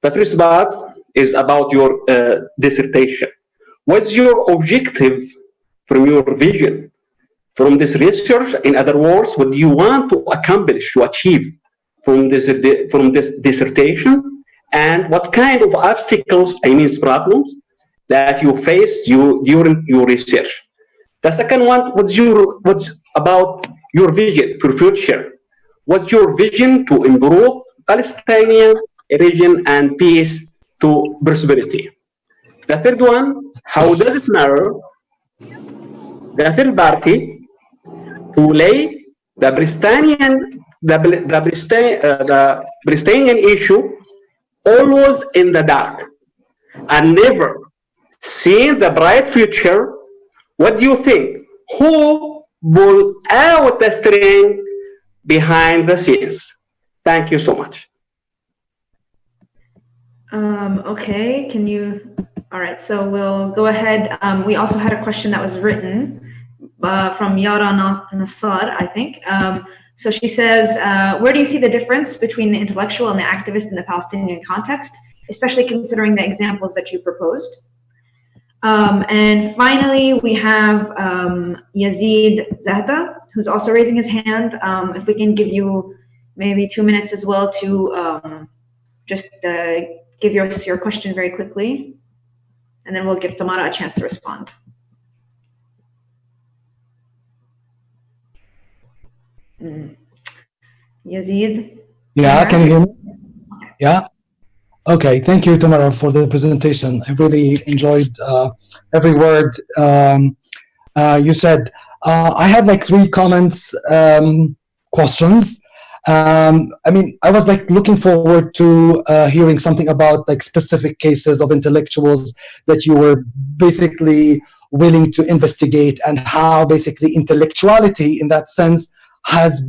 The first part is about your dissertation. What's your objective from your vision from this research? In other words, what do you want to accomplish, to achieve from this dissertation? And what kind of obstacles, problems, that you faced during your research? The second one, what's about your vision for future What's your vision to improve Palestinian region and peace to prosperity? The third one, how does it mirror the third party to lay the Palestinian issue always in the dark and never seeing the bright future? What do you think? Who pull out the string behind the scenes? Thank you so much. Okay, can you, all right, so we'll go ahead. We also had a question that was written from Yara Nassar, I think. So she says, where do you see the difference between the intellectual and the activist in the Palestinian context, especially considering the examples that you proposed? And finally, we have Yazid Zahda, who's also raising his hand. If we can give you maybe 2 minutes as well to just give your question very quickly, and then we'll give Tamara a chance to respond. Yazid? Yeah, can you hear me? Yeah? Okay, thank you, Tamara, for the presentation. I really enjoyed every word you said. I have like 3 comments, questions. I mean, I was like looking forward to hearing something about like specific cases of intellectuals that you were basically willing to investigate, and how basically intellectuality in that sense has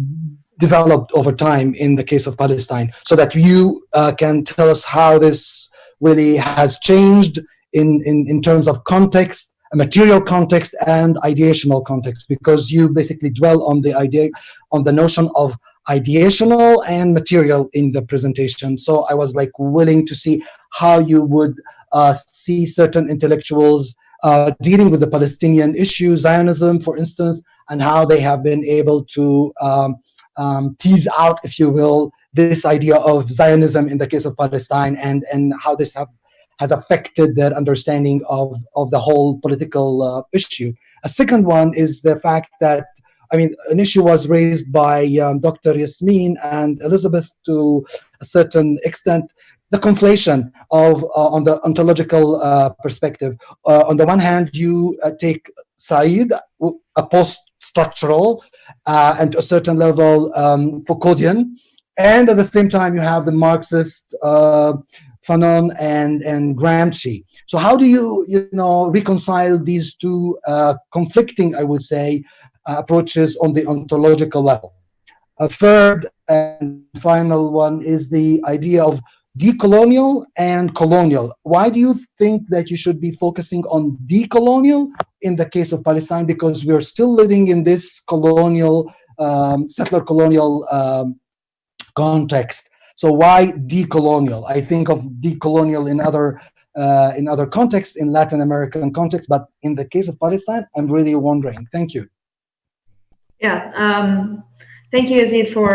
developed over time in the case of Palestine, so that you can tell us how this really has changed in terms of context, a material context and ideational context, because you basically dwell on the idea, on the notion of ideational and material in the presentation. So I was like willing to see how you would see certain intellectuals dealing with the Palestinian issue, Zionism, for instance, and how they have been able to tease out, if you will, this idea of Zionism in the case of Palestine, and how this has affected their understanding of the whole political issue. A second one is the fact that, I mean, an issue was raised by Dr. Yasmin and Elizabeth to a certain extent, the conflation of on the ontological perspective. On the one hand, you take Said, a post-structural and to a certain level Foucauldian, and at the same time you have the Marxist Fanon and Gramsci. So how do you reconcile these 2 conflicting, I would say, approaches on the ontological level? A third and final one is the idea of decolonial and colonial. Why do you think that you should be focusing on decolonial in the case of Palestine? Because we're still living in this colonial, settler colonial context. So why decolonial? I think of decolonial in other contexts, in Latin American context, but in the case of Palestine, I'm really wondering. Thank you. Yeah. Thank you, Yazid, for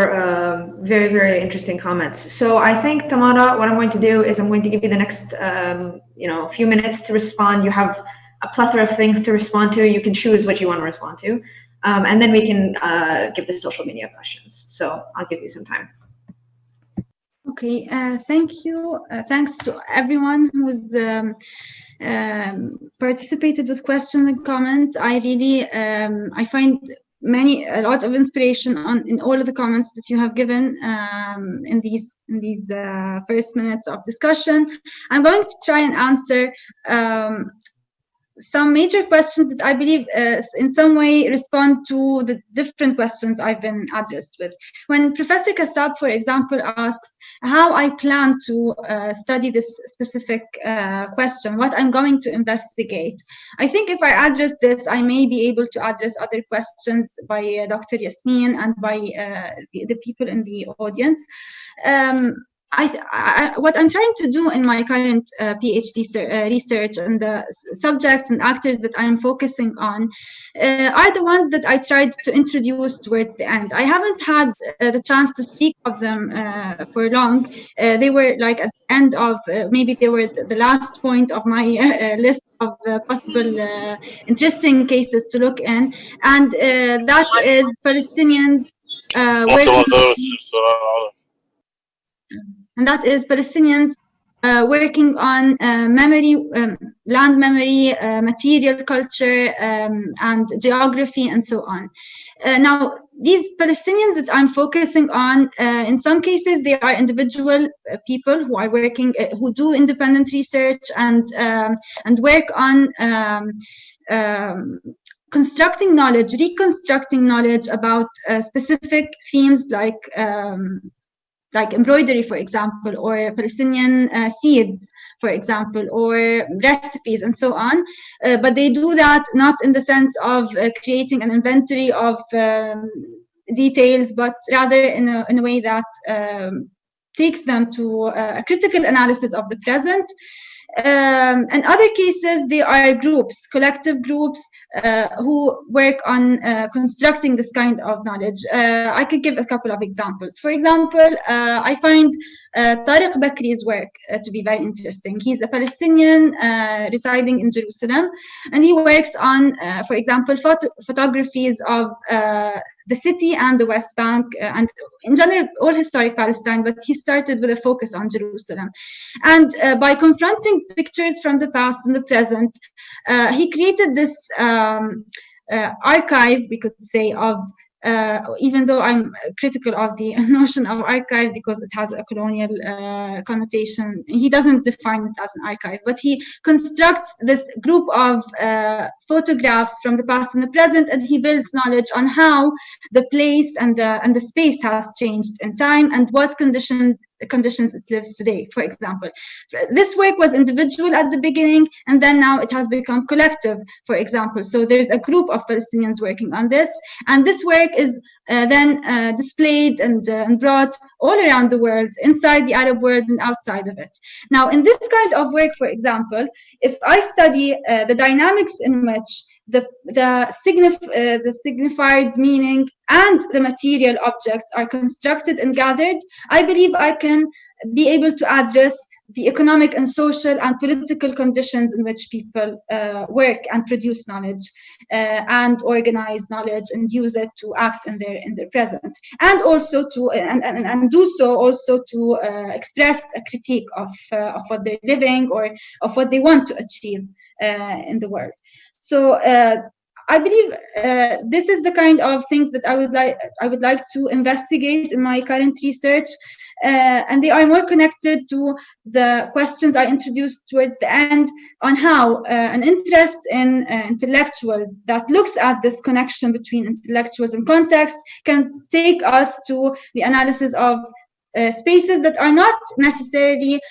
very, very interesting comments. So I think, Tamara, what I'm going to do is I'm going to give you the next few minutes to respond. You have a plethora of things to respond to. You can choose what you want to respond to. And then we can give the social media questions. So I'll give you some time. Okay, thank you. Thanks to everyone who's participated with questions and comments. I really, I find a lot of inspiration in all of the comments that you have given in these first minutes of discussion. I'm going to try and answer some major questions that I believe in some way respond to the different questions I've been addressed with. When Professor Kassab, for example, asks how I plan to study this specific question, what I'm going to investigate, I think if I address this, I may be able to address other questions by Dr. Yasmin and by the people in the audience. What I'm trying to do in my current PhD research and the subjects and actors that I am focusing on are the ones that I tried to introduce towards the end. I haven't had the chance to speak of them for long. They were like at the end of, maybe they were the last point of my list of possible interesting cases to look in. And that is Palestinians and that is Palestinians working on memory, land memory, material culture, and geography, and so on. Now, these Palestinians that I'm focusing on, in some cases, they are individual people who are working, who do independent research and work on constructing knowledge, reconstructing knowledge about specific themes like embroidery, for example, or Palestinian seeds, for example, or recipes, and so on. But they do that not in the sense of creating an inventory of details, but rather in a way that takes them to a critical analysis of the present. In other cases, they are groups, collective groups, who work on constructing this kind of knowledge. I could give a couple of examples. For example, I find Tariq Bakri's work to be very interesting. He's a Palestinian residing in Jerusalem, and he works on, for example, photographies of the city and the West Bank, and in general, all historic Palestine, but he started with a focus on Jerusalem. And by confronting pictures from the past and the present, he created this archive, we could say, of even though I'm critical of the notion of archive because it has a colonial connotation, he doesn't define it as an archive, but he constructs this group of photographs from the past and the present, and he builds knowledge on how the place and the space has changed in time and what conditions it lives today, for example. This work was individual at the beginning, and then now it has become collective, for example. So there's a group of Palestinians working on this, and this work is then displayed and brought all around the world, inside the Arab world and outside of it. Now, in this kind of work, for example, if I study the dynamics in which the signified meaning and the material objects are constructed and gathered, I believe I can be able to address the economic and social and political conditions in which people work and produce knowledge and organize knowledge and use it to act in their present, and also to and do so also to express a critique of what they're living or of what they want to achieve in the world. So I believe this is the kind of things that I would like to investigate in my current research, and they are more connected to the questions I introduced towards the end on how an interest in intellectuals that looks at this connection between intellectuals and context can take us to the analysis of spaces that are not necessarily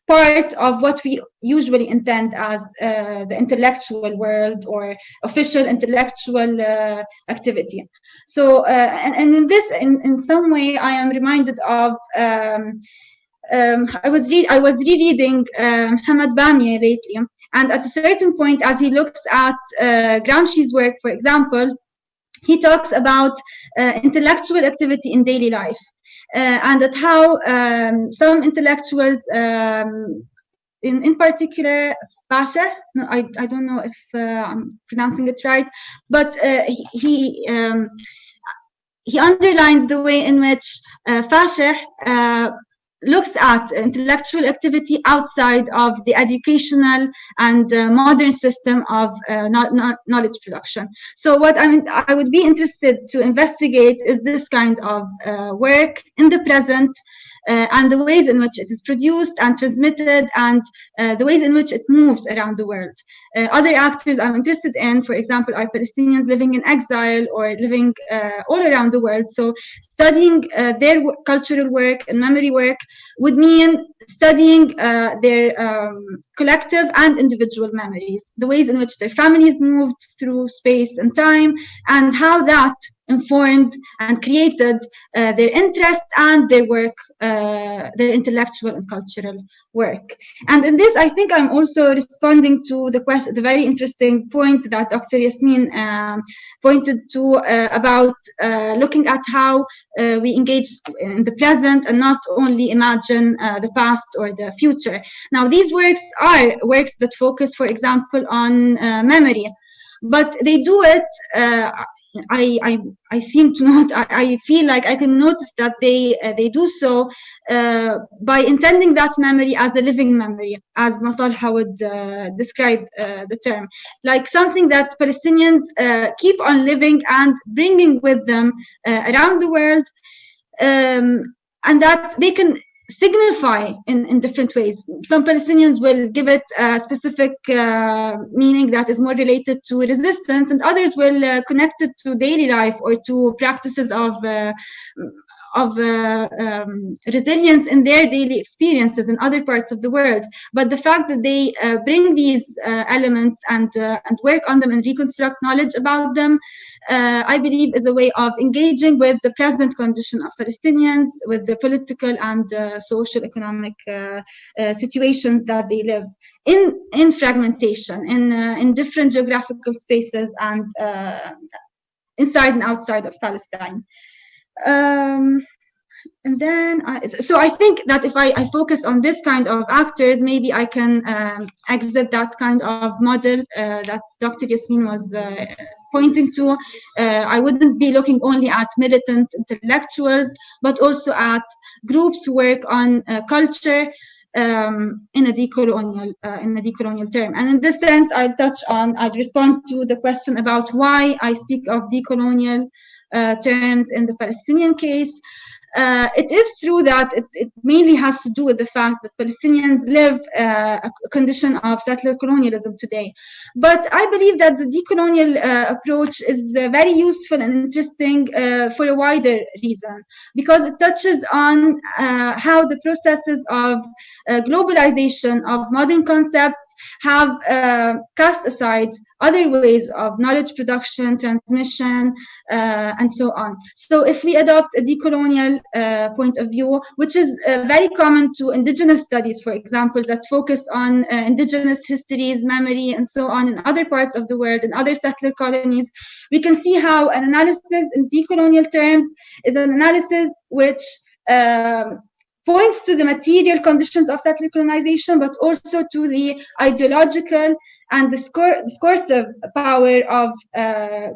part of what we usually intend as the intellectual world or official intellectual activity. So, and in this, in some way, I am reminded of. I was rereading Hamad Bamieh lately, and at a certain point, as he looks at Gramsci's work, for example, he talks about intellectual activity in daily life. And at how some intellectuals, in particular, Pasha, no, I don't know if I'm pronouncing it right, but he underlines the way in which Fasher looks at intellectual activity outside of the educational and modern system of knowledge production. So what I would be interested to investigate is this kind of work in the present, and the ways in which it is produced and transmitted, and the ways in which it moves around the world. Other actors I'm interested in, for example, are Palestinians living in exile or living all around the world. So studying their cultural work and memory work would mean studying their collective and individual memories, the ways in which their families moved through space and time, and how that informed and created their interest and their work, their intellectual and cultural work. And in this, I think I'm also responding to the very interesting point that Dr. Yasmin pointed to about looking at how we engage in the present and not only imagine the past or the future. Now, these works are works that focus, for example, on memory, but they do it I seem to not. I feel like I can notice that they do so by intending that memory as a living memory, as Masalha would describe the term, like something that Palestinians keep on living and bringing with them around the world, and that they can signify in different ways. Some Palestinians will give it a specific meaning that is more related to resistance, and others will connect it to daily life or to practices of resilience in their daily experiences in other parts of the world. But the fact that they bring these elements and work on them and reconstruct knowledge about them, I believe, is a way of engaging with the present condition of Palestinians, with the political and social economic situations that they live in fragmentation, in different geographical spaces, and inside and outside of Palestine. And then, so I think that if I focus on this kind of actors, maybe I can exit that kind of model that Dr. Yasmin was pointing to. I wouldn't be looking only at militant intellectuals, but also at groups who work on culture in a decolonial term. And in this sense, I'll respond to the question about why I speak of decolonial terms in the Palestinian case. It is true that it mainly has to do with the fact that Palestinians live a condition of settler colonialism today. But I believe that the decolonial approach is very useful and interesting for a wider reason, because it touches on how the processes of globalization of modern concepts have cast aside other ways of knowledge production, transmission, and so on. So if we adopt a decolonial point of view, which is very common to indigenous studies, for example, that focus on indigenous histories, memory, and so on in other parts of the world, in other settler colonies, we can see how an analysis in decolonial terms is an analysis which points to the material conditions of settler colonization, but also to the ideological and discursive power of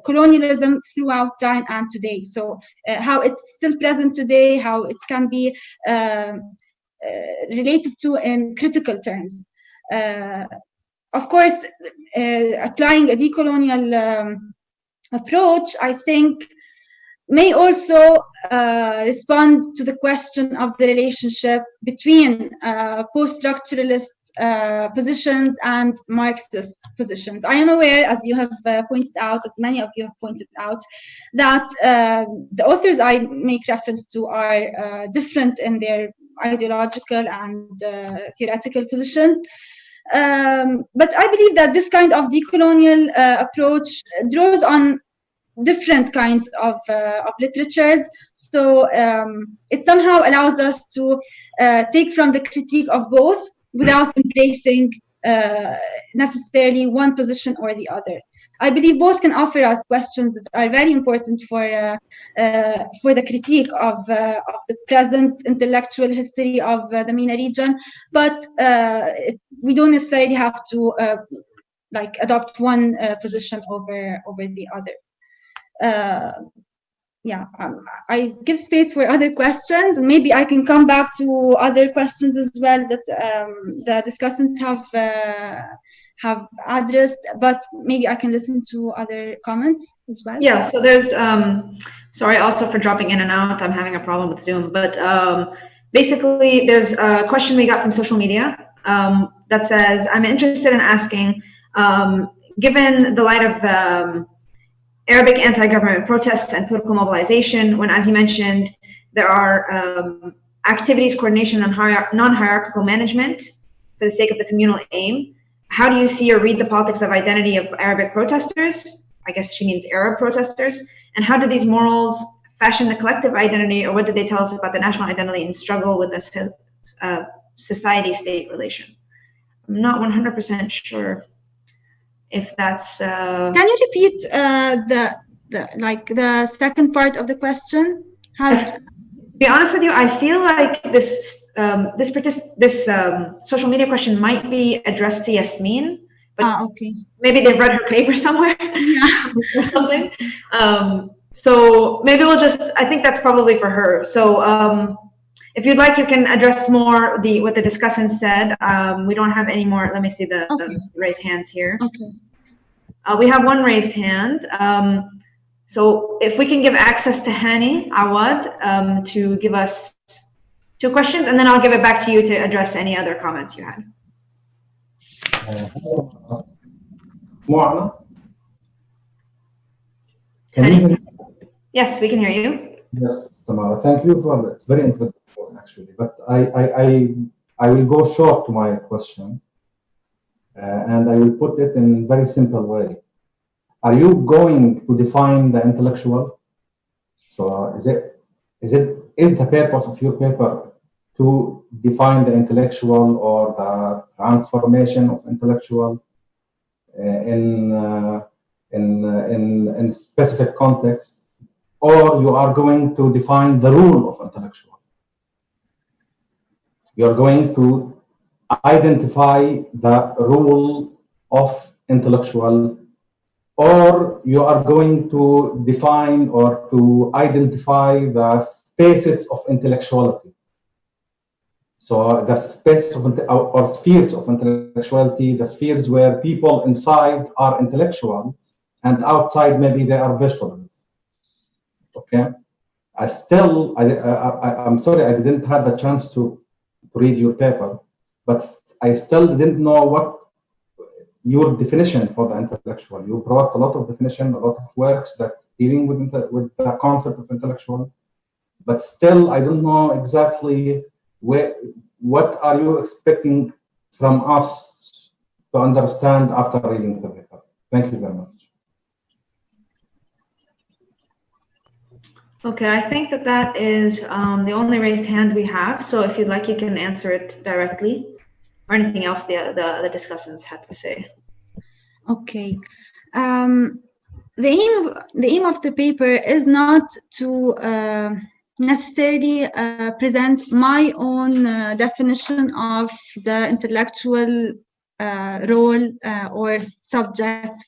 colonialism throughout time and today. So how it's still present today, how it can be related to in critical terms. Of course, applying a decolonial approach, I think, may also respond to the question of the relationship between post-structuralist positions and Marxist positions. I am aware, as you have pointed out, as many of you have pointed out, that the authors I make reference to are different in their ideological and theoretical positions. But I believe that this kind of decolonial approach draws on different kinds of literatures. So it somehow allows us to take from the critique of both without embracing necessarily one position or the other. I believe both can offer us questions that are very important for the critique of the present intellectual history of the MENA region, but we don't necessarily have to like adopt one position over the other. I give space for other questions, and maybe I can come back to other questions as well that the discussants have addressed, but maybe I can listen to other comments as well. Yeah, so there's, sorry also for dropping in and out, I'm having a problem with Zoom, but basically there's a question we got from social media that says, I'm interested in asking, given the light of Arabic anti-government protests and political mobilization, when, as you mentioned, there are activities, coordination, and non-hierarchical management for the sake of the communal aim, how do you see or read the politics of identity of Arabic protesters? I guess she means Arab protesters. And how do these morals fashion the collective identity, or what do they tell us about the national identity and struggle with the society-state relation? I'm not 100% sure if that's... Can you repeat the second part of the question? To be honest with you, I feel like this social media question might be addressed to Yasmin, but okay. maybe they've read her paper somewhere or something. So maybe I think that's probably for her. So if you'd like, you can address more what the discussant said. We don't have any more. Let me see the raised hands here. Okay. We have one raised hand. So if we can give access to Hani Awad to give us 2 questions, and then I'll give it back to you to address any other comments you had. Can you hear me? Yes, we can hear you. Yes, Tamara. Thank you for it's very interesting actually. But I will go short to my question, and I will put it in a very simple way. Are you going to define the intellectual? So is the purpose of your paper to define the intellectual or the transformation of intellectual in specific context, or you are going to define the rule of intellectual? You are going to identify the rule of intellectual, or you are going to define or to identify the spaces of intellectuality. So the space of or spheres of intellectuality, the spheres where people inside are intellectuals and outside maybe they are vegetables. Okay. I'm sorry I didn't have the chance to read your paper, but I still didn't know what your definition for the intellectual. You brought a lot of definition, a lot of works that dealing with the concept of intellectual, but still I don't know exactly what are you expecting from us to understand after reading the paper. Thank you very much. Okay, I think that is the only raised hand we have. So if you'd like, you can answer it directly, or anything else the discussants had to say. Okay. The aim of the paper is not to necessarily present my own definition of the intellectual role or subject.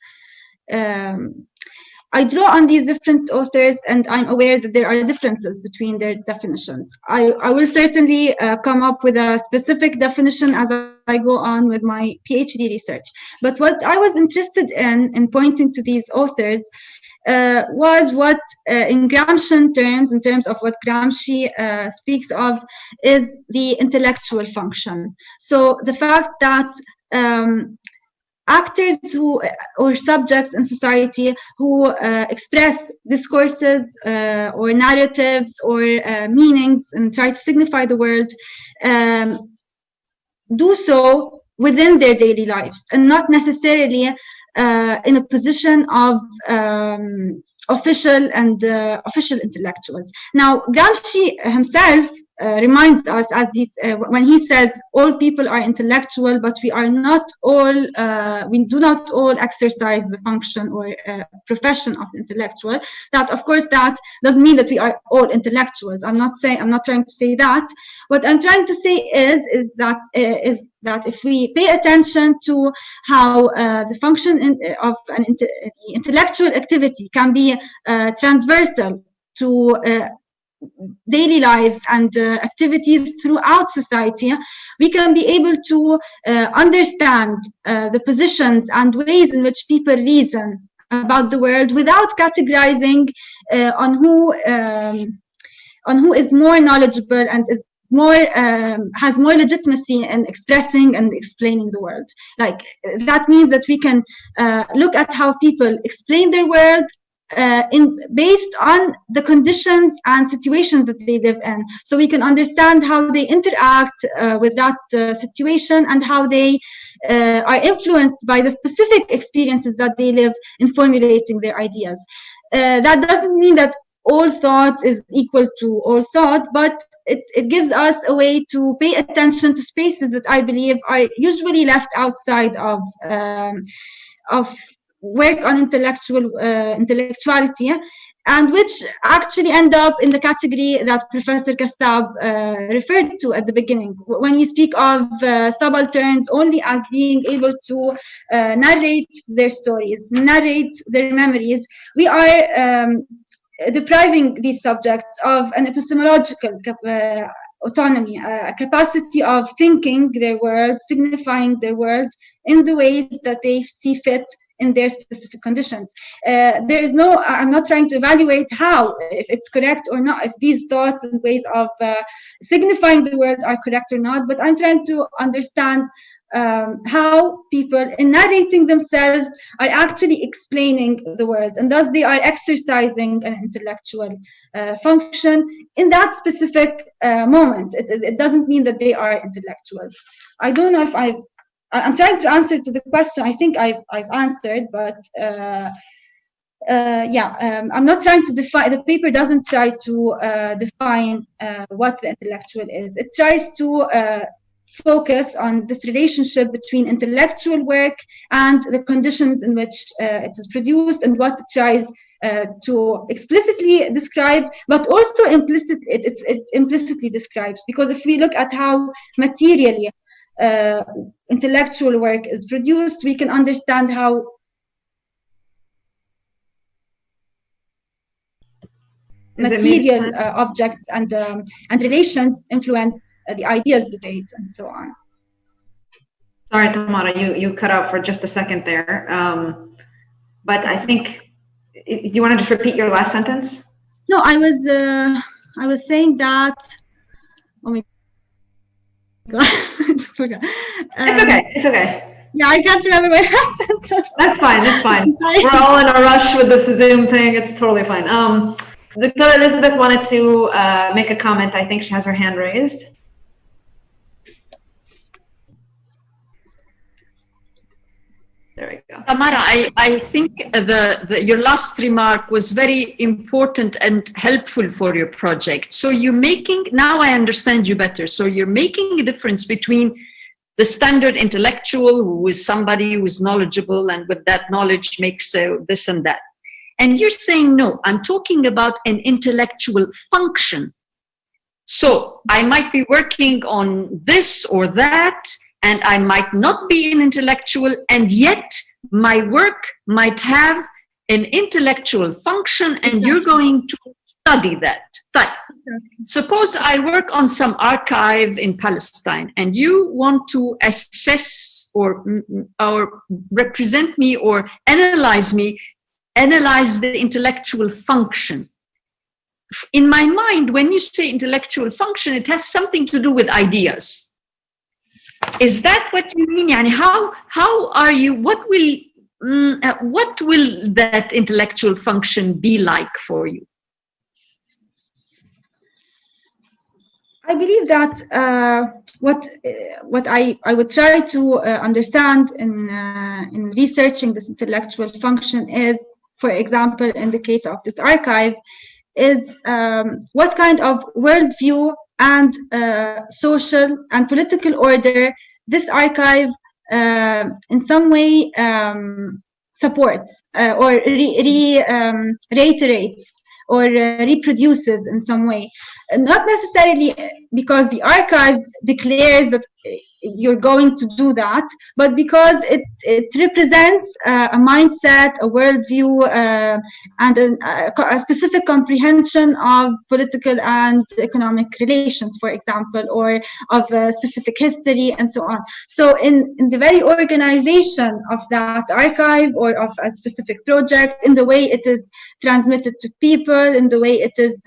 I draw on these different authors, and I'm aware that there are differences between their definitions. I will certainly come up with a specific definition as I go on with my PhD research. But what I was interested in pointing to these authors was what, in Gramscian terms, in terms of what Gramsci speaks of, is the intellectual function. So the fact that actors or subjects in society who express discourses or narratives or meanings and try to signify the world do so within their daily lives and not necessarily in a position of official intellectuals. Now, Gramsci himself reminds us, as when he says all people are intellectual, but we are not all, we do not all exercise the function or profession of intellectual. That, of course, that doesn't mean that we are all intellectuals. I'm not trying to say that. What I'm trying to say is that if we pay attention to how the function of the intellectual activity can be transversal to daily lives and activities throughout society, we can be able to understand the positions and ways in which people reason about the world without categorizing on who is more knowledgeable and is more has more legitimacy in expressing and explaining the world. Like that means that we can look at how people explain their world based on the conditions and situations that they live in, so we can understand how they interact with that situation and how they are influenced by the specific experiences that they live in formulating their ideas. That doesn't mean that all thought is equal to all thought, but it gives us a way to pay attention to spaces that I believe are usually left outside of work on intellectuality, and which actually end up in the category that Professor Kassab referred to at the beginning. When we speak of subalterns only as being able to narrate their stories, narrate their memories, we are depriving these subjects of an epistemological autonomy, a capacity of thinking their world, signifying their world in the ways that they see fit in their specific conditions. There is no, I'm not trying to evaluate how, if it's correct or not, if these thoughts and ways of signifying the world are correct or not, but I'm trying to understand how people, in narrating themselves, are actually explaining the world, and thus they are exercising an intellectual function in that specific moment. It doesn't mean that they are intellectual. I don't know if I'm trying to answer to the question. I think I've answered, but I'm not trying to define. The paper doesn't try to define what the intellectual is. It tries to focus on this relationship between intellectual work and the conditions in which it is produced, and what it tries to explicitly describe, but also it implicitly describes. Because if we look at how materially intellectual work is produced, we can understand how material objects and relations influence the ideas debate and so on. Sorry, Tamara, you cut out for just a second there. But I think, do you want to just repeat your last sentence? No, I was saying that. Oh my God, I just forgot. It's okay. It's okay. Yeah, I can't remember my last sentence. That's fine. That's fine. We're all in a rush with this Zoom thing. It's totally fine. Dr. Elizabeth wanted to make a comment. I think she has her hand raised. There we go. Tamara, I think your last remark was very important and helpful for your project. So you're making, now I understand you better. So you're making a difference between the standard intellectual, who is somebody who is knowledgeable and with that knowledge makes this and that. And you're saying, no, I'm talking about an intellectual function. So I might be working on this or that, and I might not be an intellectual, and yet my work might have an intellectual function, and you're going to study that. But suppose I work on some archive in Palestine, and you want to assess or represent me or analyze the intellectual function. In my mind, when you say intellectual function, it has something to do with ideas. Is that what you mean? Yani how are you? What will that intellectual function be like for you? I believe that what I would try to understand in researching this intellectual function is, for example, in the case of this archive, is what kind of worldview and social and political order this archive in some way supports or reiterates or reproduces in some way. Not necessarily because the archive declares that you're going to do that, but because it represents a mindset, a worldview, and a specific comprehension of political and economic relations, for example, or of a specific history and so on. So in the very organization of that archive or of a specific project, in the way it is transmitted to people, in the way it is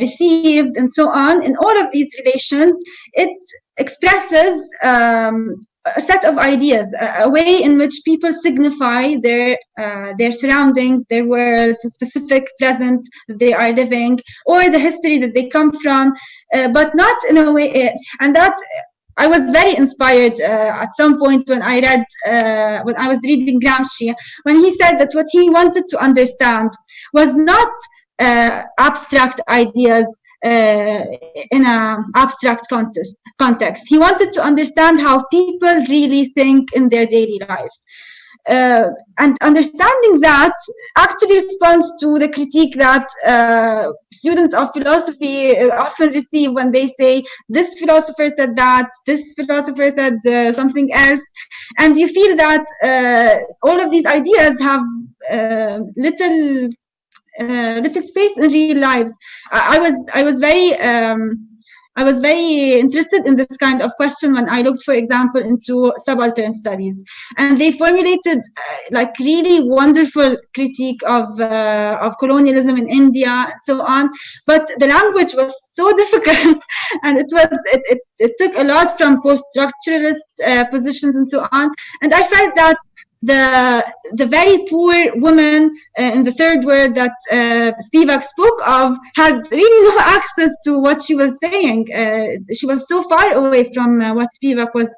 received and so on, in all of these relations, it expresses a set of ideas, a way in which people signify their surroundings, their world, the specific present that they are living, or the history that they come from, but not in a way, and that I was very inspired at some point when I was reading Gramsci, when he said that what he wanted to understand was not abstract ideas in an abstract context. He wanted to understand how people really think in their daily lives. And understanding that actually responds to the critique that students of philosophy often receive when they say, this philosopher said that, this philosopher said something else. And you feel that all of these ideas have little space in real lives. I was very interested in this kind of question when I looked, for example, into subaltern studies, and they formulated like really wonderful critique of colonialism in India and so on. But the language was so difficult, and it took a lot from post-structuralist positions and so on. And I felt that the very poor woman in the third world that Spivak spoke of had really no access to what she was saying. She was so far away from what Spivak was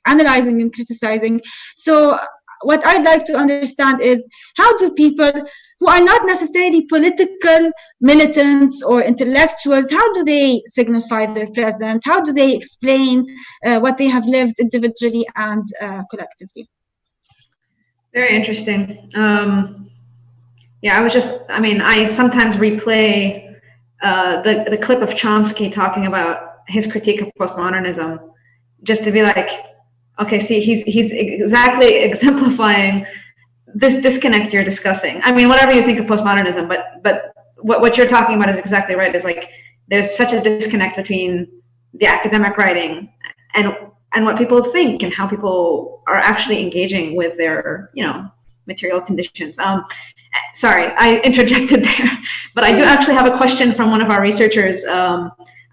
analyzing and criticizing. So what I'd like to understand is, how do people who are not necessarily political militants or intellectuals, how do they signify their present? How do they explain what they have lived individually and collectively? Very interesting. Yeah, I sometimes replay the clip of Chomsky talking about his critique of postmodernism, just to be like, okay, see, he's exactly exemplifying this disconnect you're discussing. I mean, whatever you think of postmodernism, but what you're talking about is exactly right. Is like, there's such a disconnect between the academic writing and what people think and how people are actually engaging with their, material conditions. Sorry, I interjected there, but I do actually have a question from one of our researchers,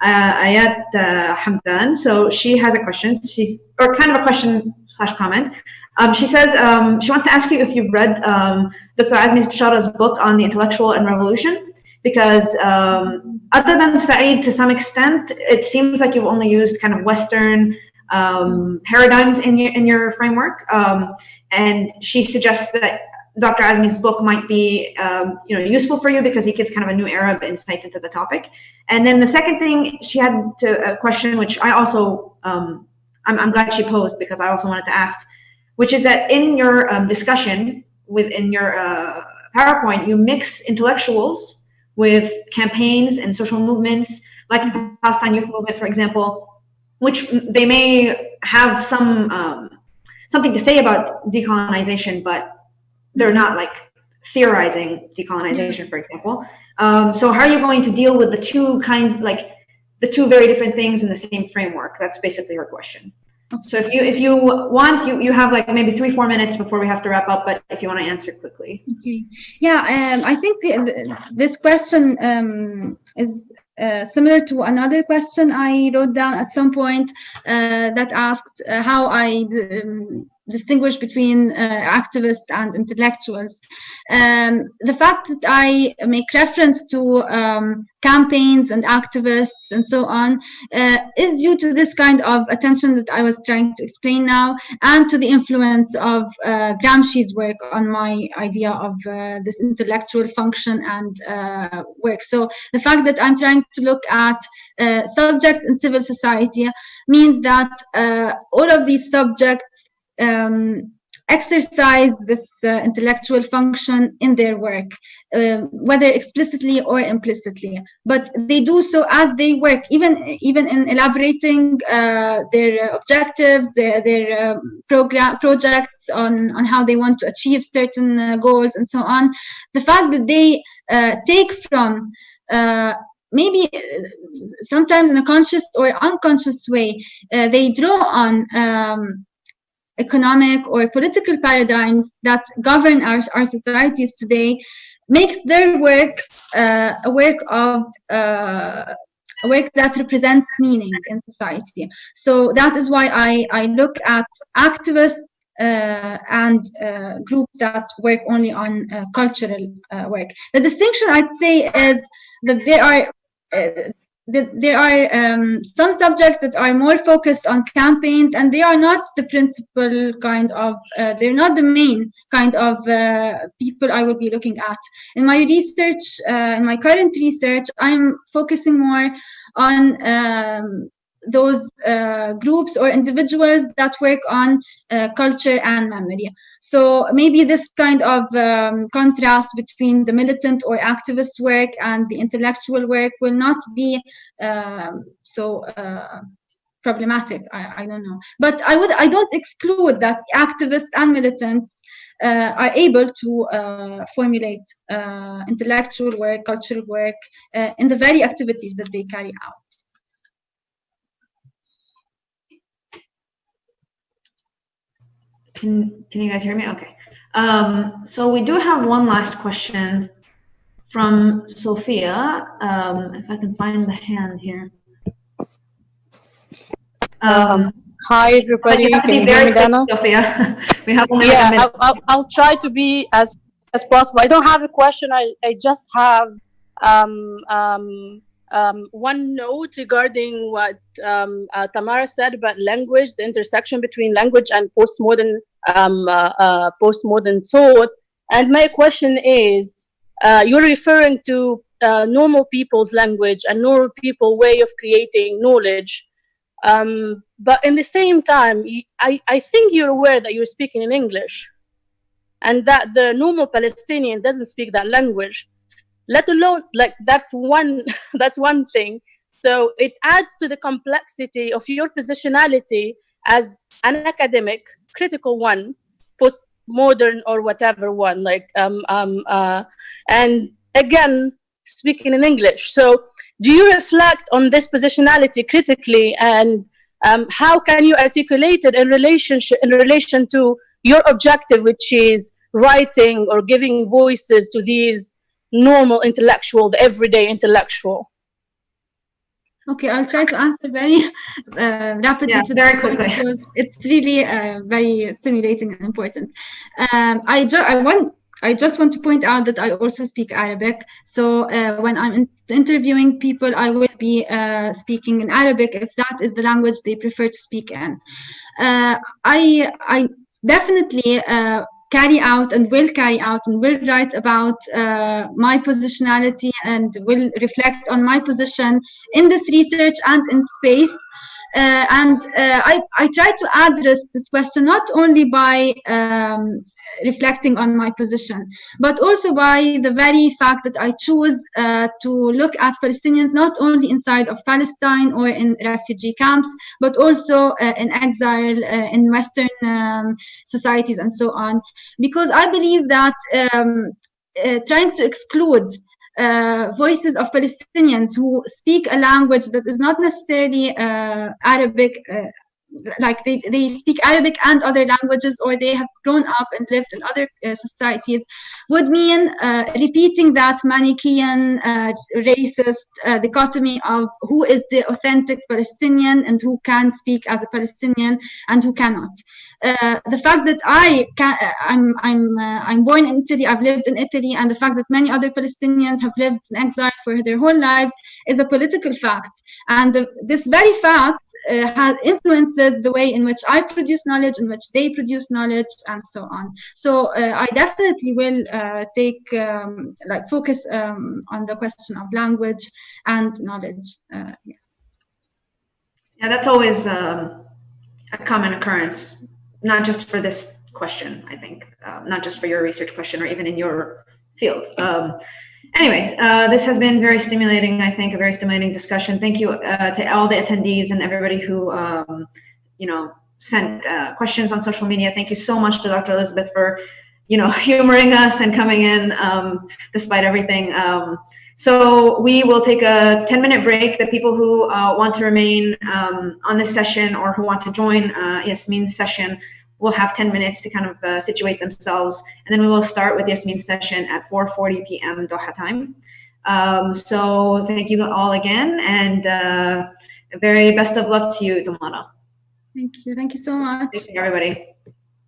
Ayat Hamdan. So she has a question. Or kind of a question / comment. She says she wants to ask you if you've read Dr. Azmi Bishara's book on the intellectual and revolution, because other than Said, to some extent, it seems like you've only used kind of Western paradigms in your framework, and she suggests that Dr. Azmi's book might be useful for you because he gives kind of a new Arab insight into the topic. And then the second thing she had a question, which I also I'm glad she posed, because I also wanted to ask, which is that in your discussion within your PowerPoint, you mix intellectuals with campaigns and social movements, like the Palestine Youth Movement, for example, which they may have something to say about decolonization, but they're not like theorizing decolonization, for example. So how are you going to deal with the two kinds, like the two very different things in the same framework? That's basically her question. So if you want, you have like maybe 3-4 minutes before we have to wrap up, but if you want to answer quickly. Okay. Yeah, I think this question is similar to another question I wrote down at some point that asked how I distinguish between activists and intellectuals. The fact that I make reference to campaigns and activists and so on is due to this kind of attention that I was trying to explain now, and to the influence of Gramsci's work on my idea of this intellectual function and work. So the fact that I'm trying to look at subjects in civil society means that all of these subjects exercise this intellectual function in their work, whether explicitly or implicitly. But they do so as they work, even in elaborating their objectives, their projects on how they want to achieve certain goals and so on. The fact that they take from maybe sometimes in a conscious or unconscious way, they draw on economic or political paradigms that govern our societies today, makes their work a work that represents meaning in society. So that is why I look at activists and groups that work only on cultural work. The distinction I'd say is that there are some subjects that are more focused on campaigns, and they are not the principal kind of, they're not the main kind of people I would be looking at. In my research, in my current research, I'm focusing more on those groups or individuals that work on culture and memory. So maybe this kind of contrast between the militant or activist work and the intellectual work will not be so problematic. I don't know, but I don't exclude that activists and militants are able to formulate intellectual work, cultural work in the very activities that they carry out. Can you guys hear me? Okay. So we do have one last question from Sophia. If I can find the hand here. Hi everybody, can you hear me, Dana? Sophia. We have only I'll try to be as possible. I don't have a question. I just have one note regarding what Tamara said about language, the intersection between language and postmodern thought. And my question is, you're referring to normal people's language and normal people way of creating knowledge. But in the same time, I think you're aware that you're speaking in English and that the normal Palestinian doesn't speak that language, let alone, like, that's one thing. So it adds to the complexity of your positionality as an academic, critical one, postmodern or whatever one, like, and again, speaking in English. So do you reflect on this positionality critically, and how can you articulate it in relation to your objective, which is writing or giving voices to these normal intellectual, the everyday intellectual? Okay, I'll try to answer very rapidly, very quickly, because it's really very stimulating and important. I just want to point out that I also speak Arabic. So when I'm interviewing people, I will be speaking in Arabic if that is the language they prefer to speak in. I definitely carry out and will write about my positionality and will reflect on my position in this research and in space. I try to address this question not only by reflecting on my position, but also by the very fact that I choose to look at Palestinians not only inside of Palestine or in refugee camps, but also in exile in Western societies and so on, because I believe that trying to exclude voices of Palestinians who speak a language that is not necessarily Arabic, like they speak Arabic and other languages, or they have grown up and lived in other societies, would mean repeating that Manichaean racist dichotomy of who is the authentic Palestinian and who can speak as a Palestinian and who cannot. The fact that I'm born in Italy, I've lived in Italy, and the fact that many other Palestinians have lived in exile for their whole lives is a political fact, and this very fact has influences the way in which I produce knowledge, in which they produce knowledge, and so on. So I definitely will focus on the question of language and knowledge. Yes. Yeah, that's always a common occurrence, not just for this question, I think, not just for your research question or even in your field. Anyways, this has been very stimulating, I think, a very stimulating discussion. Thank you to all the attendees and everybody who, sent questions on social media. Thank you so much to Dr. Elizabeth for, humoring us and coming in despite everything. So we will take a 10-minute break. The people who want to remain on this session or who want to join Yasmin's session will have 10 minutes to kind of situate themselves. And then we will start with Yasmin's session at 4:40 p.m. Doha time. So thank you all again, and very best of luck to you, Tamara. Thank you. Thank you so much. Thank you, everybody.